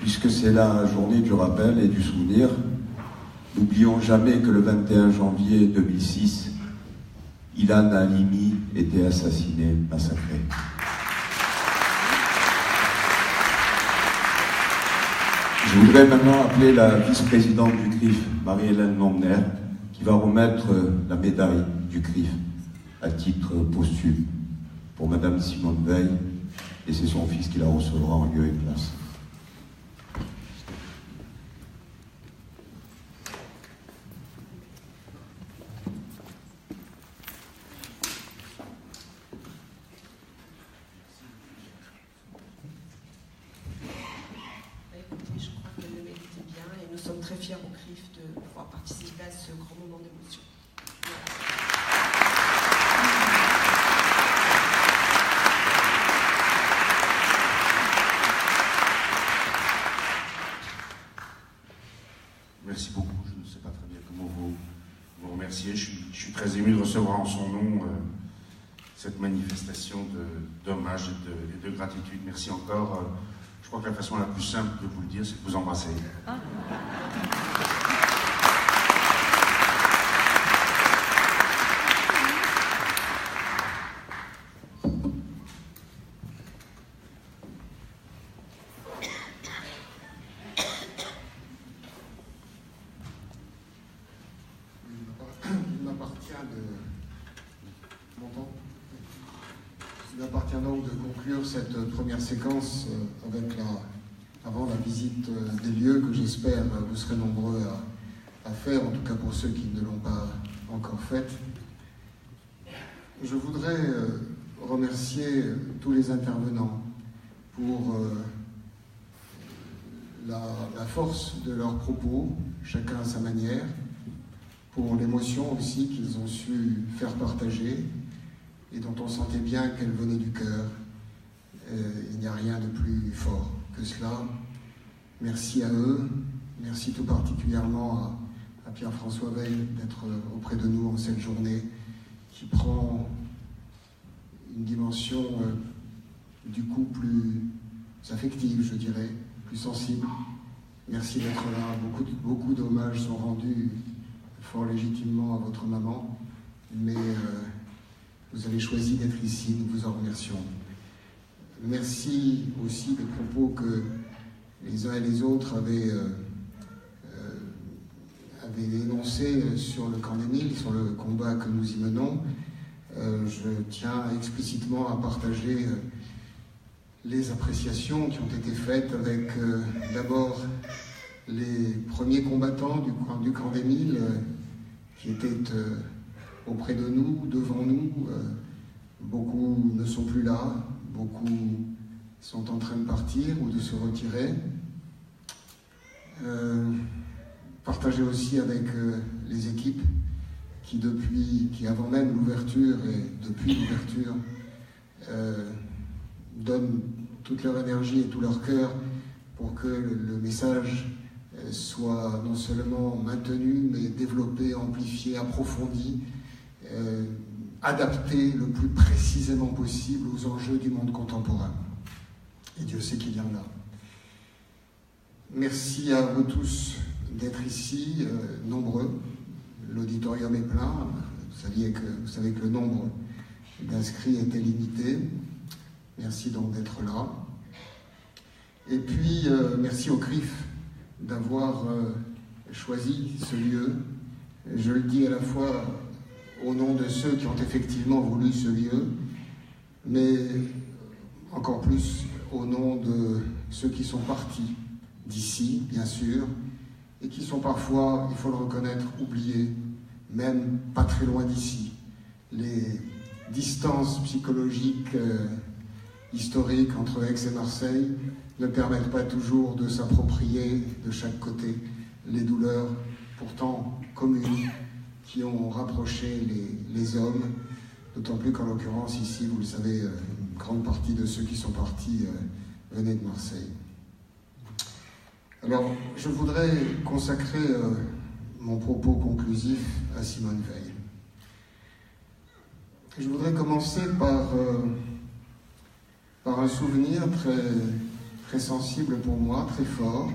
Puisque c'est la journée du rappel et du souvenir, n'oublions jamais que le 21 janvier 2006, Ilan Halimi était assassiné, massacré. Je voudrais maintenant appeler la vice-présidente du CRIF, Marie-Hélène Lambner, qui va remettre la médaille du CRIF à titre posthume pour Madame Simone Veil, et c'est son fils qui la recevra en lieu et place. Nous sommes très fiers au CRIF de pouvoir participer à ce grand moment d'émotion. Merci beaucoup. Je ne sais pas très bien comment vous remercier. Je suis très ému de recevoir en son nom cette manifestation d'hommage et de gratitude. Merci encore. Je crois que la façon la plus simple de vous le dire, c'est de vous embrasser. Il m'appartient donc de conclure cette première séquence avant la visite des lieux que j'espère vous serez nombreux à faire, en tout cas pour ceux qui ne l'ont pas encore faite. Je voudrais remercier tous les intervenants pour la force de leurs propos, chacun à sa manière, pour l'émotion aussi qu'ils ont su faire partager et dont on sentait bien qu'elle venait du cœur. Il n'y a rien de plus fort que cela. Merci à eux, merci tout particulièrement à Pierre-François Veil d'être auprès de nous en cette journée qui prend une dimension du coup plus affective, je dirais, plus sensible. Merci d'être là. Beaucoup d'hommages sont rendus fort légitimement à votre maman, mais vous avez choisi d'être ici, nous vous en remercions. Merci aussi des propos que les uns et les autres avaient énoncé sur le camp d'Émile, sur le combat que nous y menons. Je tiens explicitement à partager les appréciations qui ont été faites avec d'abord les premiers combattants du camp d'Émile qui étaient auprès de nous, devant nous. Beaucoup ne sont plus là, beaucoup sont en train de partir ou de se retirer. Partager aussi avec les équipes qui avant même l'ouverture et depuis l'ouverture donnent toute leur énergie et tout leur cœur pour que le message soit non seulement maintenu, mais développé, amplifié, approfondi, adapté le plus précisément possible aux enjeux du monde contemporain. Et Dieu sait qu'il y en a. Merci à vous tous d'être ici, nombreux. L'auditorium est plein. Vous savez que le nombre d'inscrits était limité. Merci donc d'être là. Et puis, merci au CRIF d'avoir choisi ce lieu. Je le dis à la fois au nom de ceux qui ont effectivement voulu ce lieu, mais encore plus au nom de ceux qui sont partis d'ici, bien sûr, et qui sont parfois, il faut le reconnaître, oubliés, même pas très loin d'ici. Les distances psychologiques historiques entre Aix et Marseille ne permettent pas toujours de s'approprier de chaque côté les douleurs pourtant communes qui ont rapproché les hommes, d'autant plus qu'en l'occurrence ici, vous le savez, une grande partie de ceux qui sont partis venaient de Marseille. Alors, je voudrais consacrer mon propos conclusif à Simone Veil. Je voudrais commencer par un souvenir très sensible pour moi, très fort,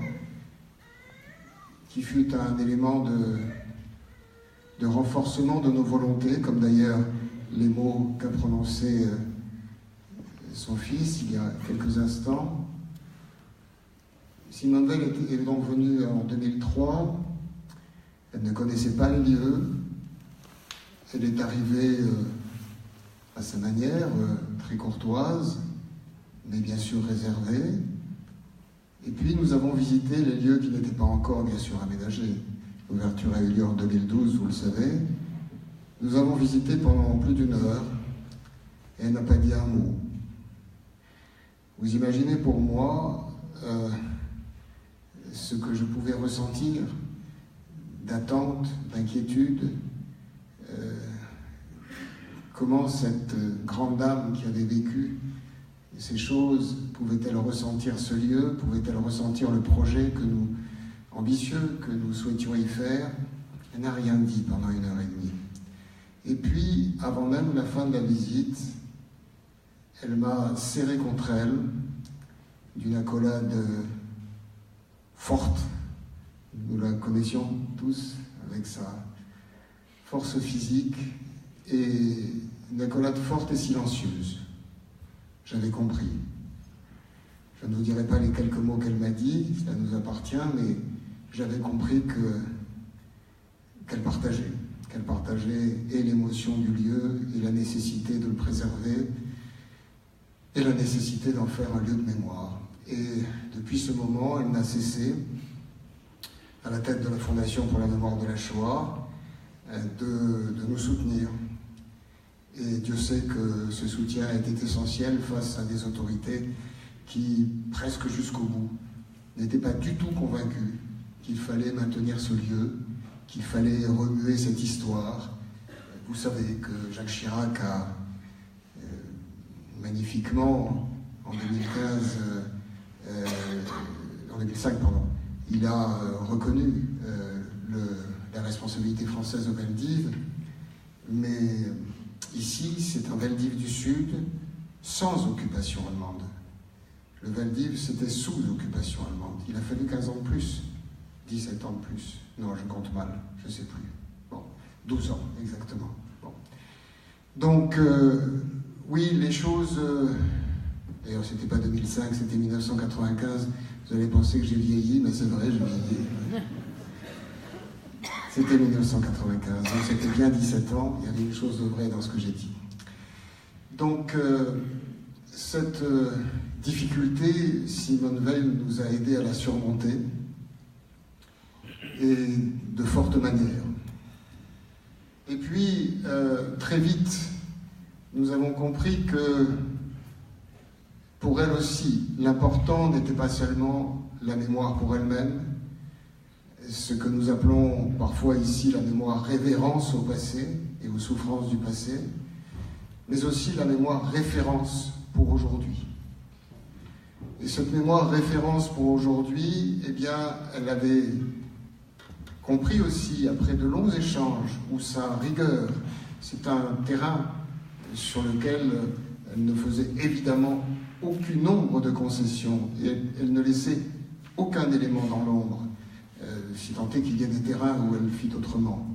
qui fut un élément de renforcement de nos volontés, comme d'ailleurs les mots qu'a prononcés son fils il y a quelques instants. Simone Veil est donc venue en 2003, elle ne connaissait pas le lieu, elle est arrivée à sa manière, très courtoise, mais bien sûr réservée. Et puis nous avons visité les lieux qui n'étaient pas encore bien sûr aménagés. L'ouverture a eu lieu en 2012, vous le savez. Nous avons visité pendant plus d'1 heure et elle n'a pas dit un mot. Vous imaginez pour moi ce que je pouvais ressentir d'attente, d'inquiétude, comment cette grande dame qui avait vécu ces choses pouvait-elle ressentir ce lieu, pouvait-elle ressentir le projet ambitieux que nous souhaitions y faire. Elle n'a rien dit pendant 1 heure et demie. Et puis, avant même la fin de la visite, elle m'a serré contre elle d'une accolade forte. Nous la connaissions tous avec sa force physique et une accolade forte et silencieuse. J'avais compris. Je ne vous dirai pas les quelques mots qu'elle m'a dit, cela nous appartient, mais j'avais compris qu'elle partageait et l'émotion du lieu et la nécessité de le préserver et la nécessité d'en faire un lieu de mémoire. Et depuis ce moment, elle n'a cessé, à la tête de la Fondation pour la mémoire de la Shoah, de nous soutenir. Et Dieu sait que ce soutien était essentiel face à des autorités qui, presque jusqu'au bout, n'étaient pas du tout convaincus qu'il fallait maintenir ce lieu, qu'il fallait remuer cette histoire. Vous savez que Jacques Chirac a magnifiquement, en 2005, il a reconnu la responsabilité française au Veldiv, mais ici, c'est un Veldiv du Sud sans occupation allemande. Le Veldiv, c'était sous occupation allemande. Il a fallu 15 ans de plus, 17 ans de plus. Non, je compte mal, je ne sais plus. Bon, 12 ans, exactement. Bon. Donc, oui, les choses D'ailleurs, c'était pas 2005, c'était 1995. Vous allez penser que j'ai vieilli, mais c'est vrai, j'ai vieilli. C'était 1995, donc c'était bien 17 ans, il y avait une chose de vrai dans ce que j'ai dit. Donc, cette difficulté, Simone Veil nous a aidés à la surmonter, et de forte manière. Et puis, très vite, nous avons compris que, pour elle aussi, l'important n'était pas seulement la mémoire pour elle-même, ce que nous appelons parfois ici la mémoire révérence au passé et aux souffrances du passé, mais aussi la mémoire référence pour aujourd'hui. Et cette mémoire référence pour aujourd'hui, eh bien, elle avait compris aussi, après de longs échanges, où sa rigueur, c'est un terrain sur lequel elle ne faisait évidemment aucune ombre de concession, et elle ne laissait aucun élément dans l'ombre, si tant est qu'il y ait des terrains où elle fit autrement.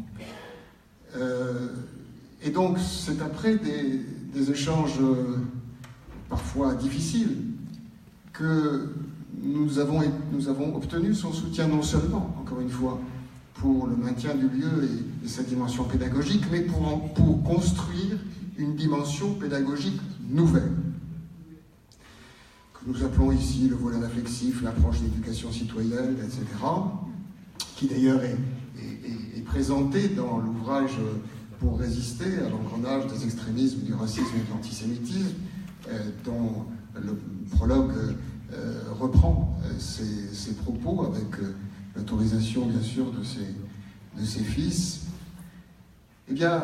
Et donc, c'est après des échanges parfois difficiles que nous avons obtenu son soutien, non seulement, encore une fois, pour le maintien du lieu et sa dimension pédagogique, mais pour construire une dimension pédagogique nouvelle, que nous appelons ici le volet réflexif, l'approche d'éducation citoyenne, etc., qui d'ailleurs est présenté dans l'ouvrage Pour résister à l'engrenage des extrémismes, du racisme et de l'antisémitisme, dont le prologue reprend ses propos avec l'autorisation, bien sûr, de ses fils. Eh bien,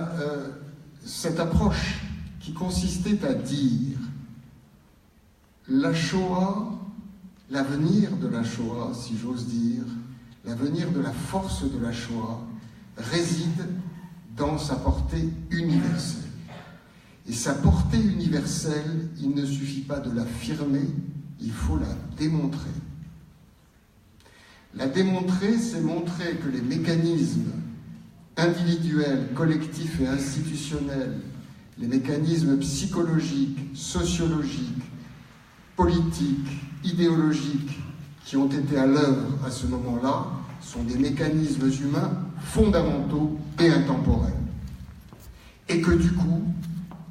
cette approche qui consistait à dire la Shoah, l'avenir de la Shoah, si j'ose dire, l'avenir de la force de la Shoah, réside dans sa portée universelle. Et sa portée universelle, il ne suffit pas de l'affirmer, il faut la démontrer. La démontrer, c'est montrer que les mécanismes individuels, collectifs et institutionnels, les mécanismes psychologiques, sociologiques, politiques, idéologiques qui ont été à l'œuvre à ce moment-là sont des mécanismes humains fondamentaux et intemporels. Et que du coup,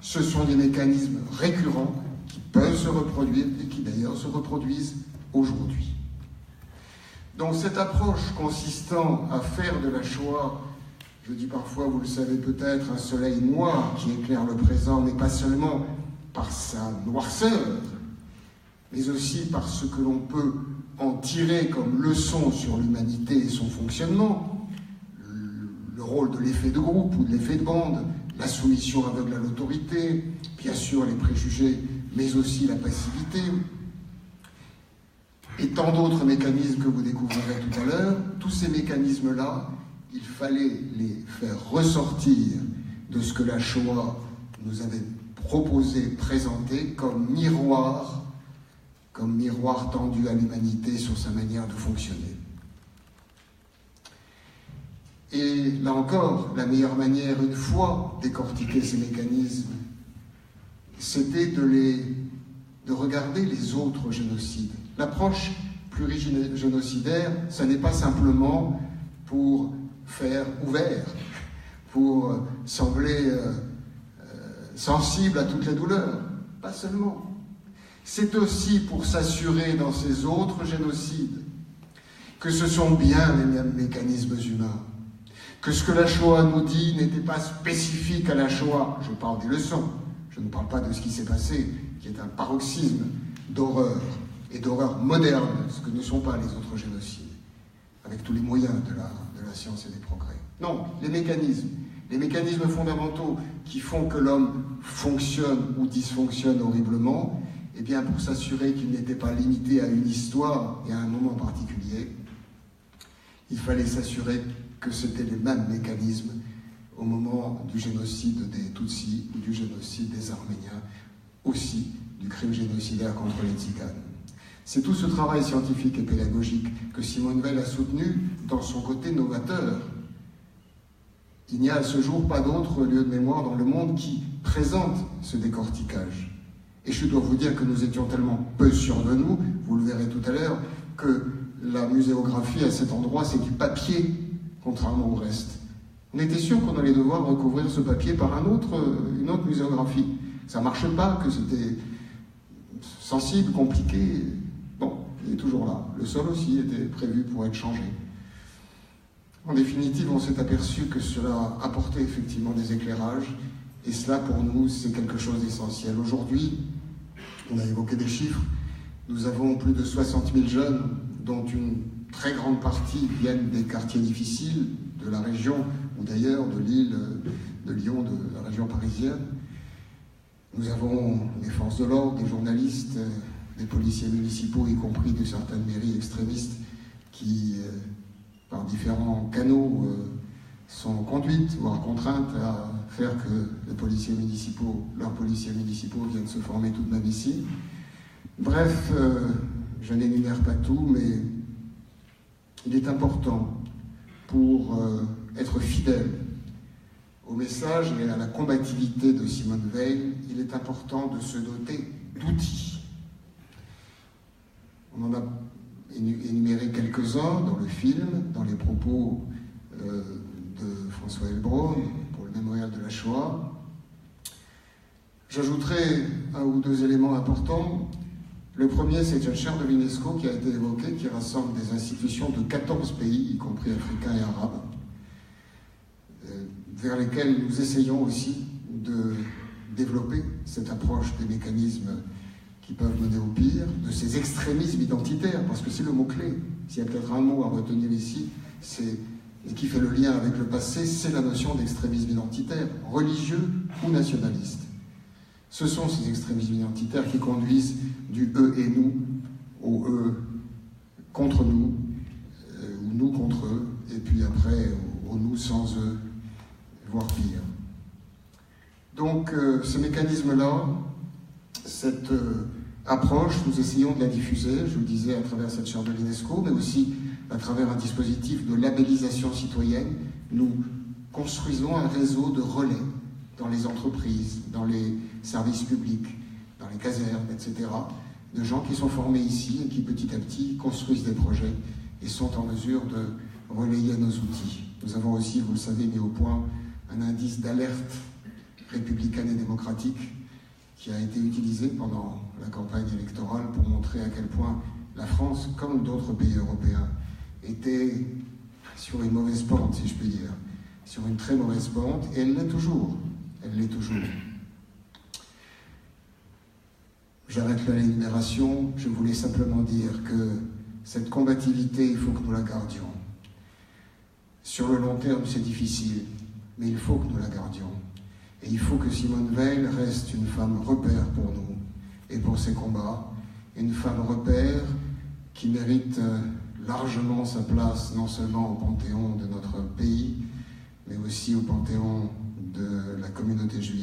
ce sont des mécanismes récurrents qui peuvent se reproduire et qui d'ailleurs se reproduisent aujourd'hui. Donc cette approche consistant à faire de la Shoah, je dis parfois, vous le savez peut-être, un soleil noir qui éclaire le présent, mais pas seulement par sa noirceur, mais aussi par ce que l'on peut en tirer comme leçon sur l'humanité et son fonctionnement, le rôle de l'effet de groupe ou de l'effet de bande, la soumission aveugle à l'autorité, bien sûr les préjugés, mais aussi la passivité, et tant d'autres mécanismes que vous découvrirez tout à l'heure. Tous ces mécanismes-là, il fallait les faire ressortir de ce que la Shoah nous avait proposé, présenté comme miroir tendu à l'humanité sur sa manière de fonctionner. Et là encore, la meilleure manière, une fois décortiquer ces mécanismes, c'était de regarder les autres génocides. L'approche plurigénocidaire, ce n'est pas simplement pour faire ouvert, pour sembler sensible à toutes les douleurs, pas seulement. C'est aussi pour s'assurer dans ces autres génocides que ce sont bien les mêmes mécanismes humains, que ce que la Shoah nous dit n'était pas spécifique à la Shoah. Je parle des leçons, je ne parle pas de ce qui s'est passé, qui est un paroxysme d'horreur, et d'horreur moderne, ce que ne sont pas les autres génocides, avec tous les moyens de la science et des progrès. Non, les mécanismes fondamentaux qui font que l'homme fonctionne ou dysfonctionne horriblement, eh bien, pour s'assurer qu'il n'était pas limité à une histoire et à un moment particulier, il fallait s'assurer que c'était les mêmes mécanismes au moment du génocide des Tutsis ou du génocide des Arméniens, aussi du crime génocidaire contre les Tziganes. C'est tout ce travail scientifique et pédagogique que Simone Veil a soutenu dans son côté novateur. Il n'y a à ce jour pas d'autre lieu de mémoire dans le monde qui présente ce décortiquage. Et je dois vous dire que nous étions tellement peu sûrs de nous, vous le verrez tout à l'heure, que la muséographie à cet endroit, c'est du papier, contrairement au reste. On était sûr qu'on allait devoir recouvrir ce papier par une autre muséographie. Ça ne marchait pas, que c'était sensible, compliqué. Bon, il est toujours là. Le sol aussi était prévu pour être changé. En définitive, on s'est aperçu que cela apportait effectivement des éclairages, et cela, pour nous, c'est quelque chose d'essentiel. Aujourd'hui, on a évoqué des chiffres, nous avons plus de 60 000 jeunes, dont une très grande partie viennent des quartiers difficiles de la région, ou d'ailleurs de Lille, de Lyon, de la région parisienne. Nous avons des forces de l'ordre, des journalistes, des policiers municipaux, y compris de certaines mairies extrémistes, qui, par différents canaux, sont conduites, voire contraintes à faire que leurs policiers municipaux viennent se former tout de même ici. Bref, je n'énumère pas tout, mais il est important pour être fidèle au message et à la combativité de Simone Veil, il est important de se doter d'outils. On en a énuméré quelques-uns dans le film, dans les propos de François Heilbronn pour le mémorial de la Shoah. J'ajouterai un ou deux éléments importants. Le premier, c'est une chaire de l'UNESCO qui a été évoquée, qui rassemble des institutions de 14 pays, y compris africains et arabes, vers lesquels nous essayons aussi de développer cette approche des mécanismes qui peuvent mener au pire, de ces extrémismes identitaires, parce que c'est le mot-clé. S'il y a peut-être un mot à retenir ici, et qui fait le lien avec le passé, c'est la notion d'extrémisme identitaire, religieux ou nationaliste. Ce sont ces extrémismes identitaires qui conduisent du « eux et nous » au « eux contre nous », ou « nous contre eux », et puis après au « nous sans eux », voire pire. Donc ce mécanisme-là, cette approche, nous essayons de la diffuser, je vous le disais, à travers cette chaire de l'UNESCO, mais aussi à travers un dispositif de labellisation citoyenne. Nous construisons un réseau de relais dans les entreprises, dans les services publics, dans les casernes, etc., de gens qui sont formés ici et qui petit à petit construisent des projets et sont en mesure de relayer nos outils. Nous avons aussi, vous le savez, mis au point un indice d'alerte républicaine et démocratique qui a été utilisé pendant la campagne électorale pour montrer à quel point la France, comme d'autres pays européens, était sur une mauvaise pente, si je puis dire, sur une très mauvaise pente, et elle l'est toujours. Elle l'est toujours. J'arrête là l'énumération, je voulais simplement dire que cette combativité, il faut que nous la gardions. Sur le long terme, c'est difficile, mais il faut que nous la gardions. Et il faut que Simone Veil reste une femme repère pour nous et pour ses combats, une femme repère qui mérite largement sa place, non seulement au panthéon de notre pays, mais aussi au panthéon de la communauté juive.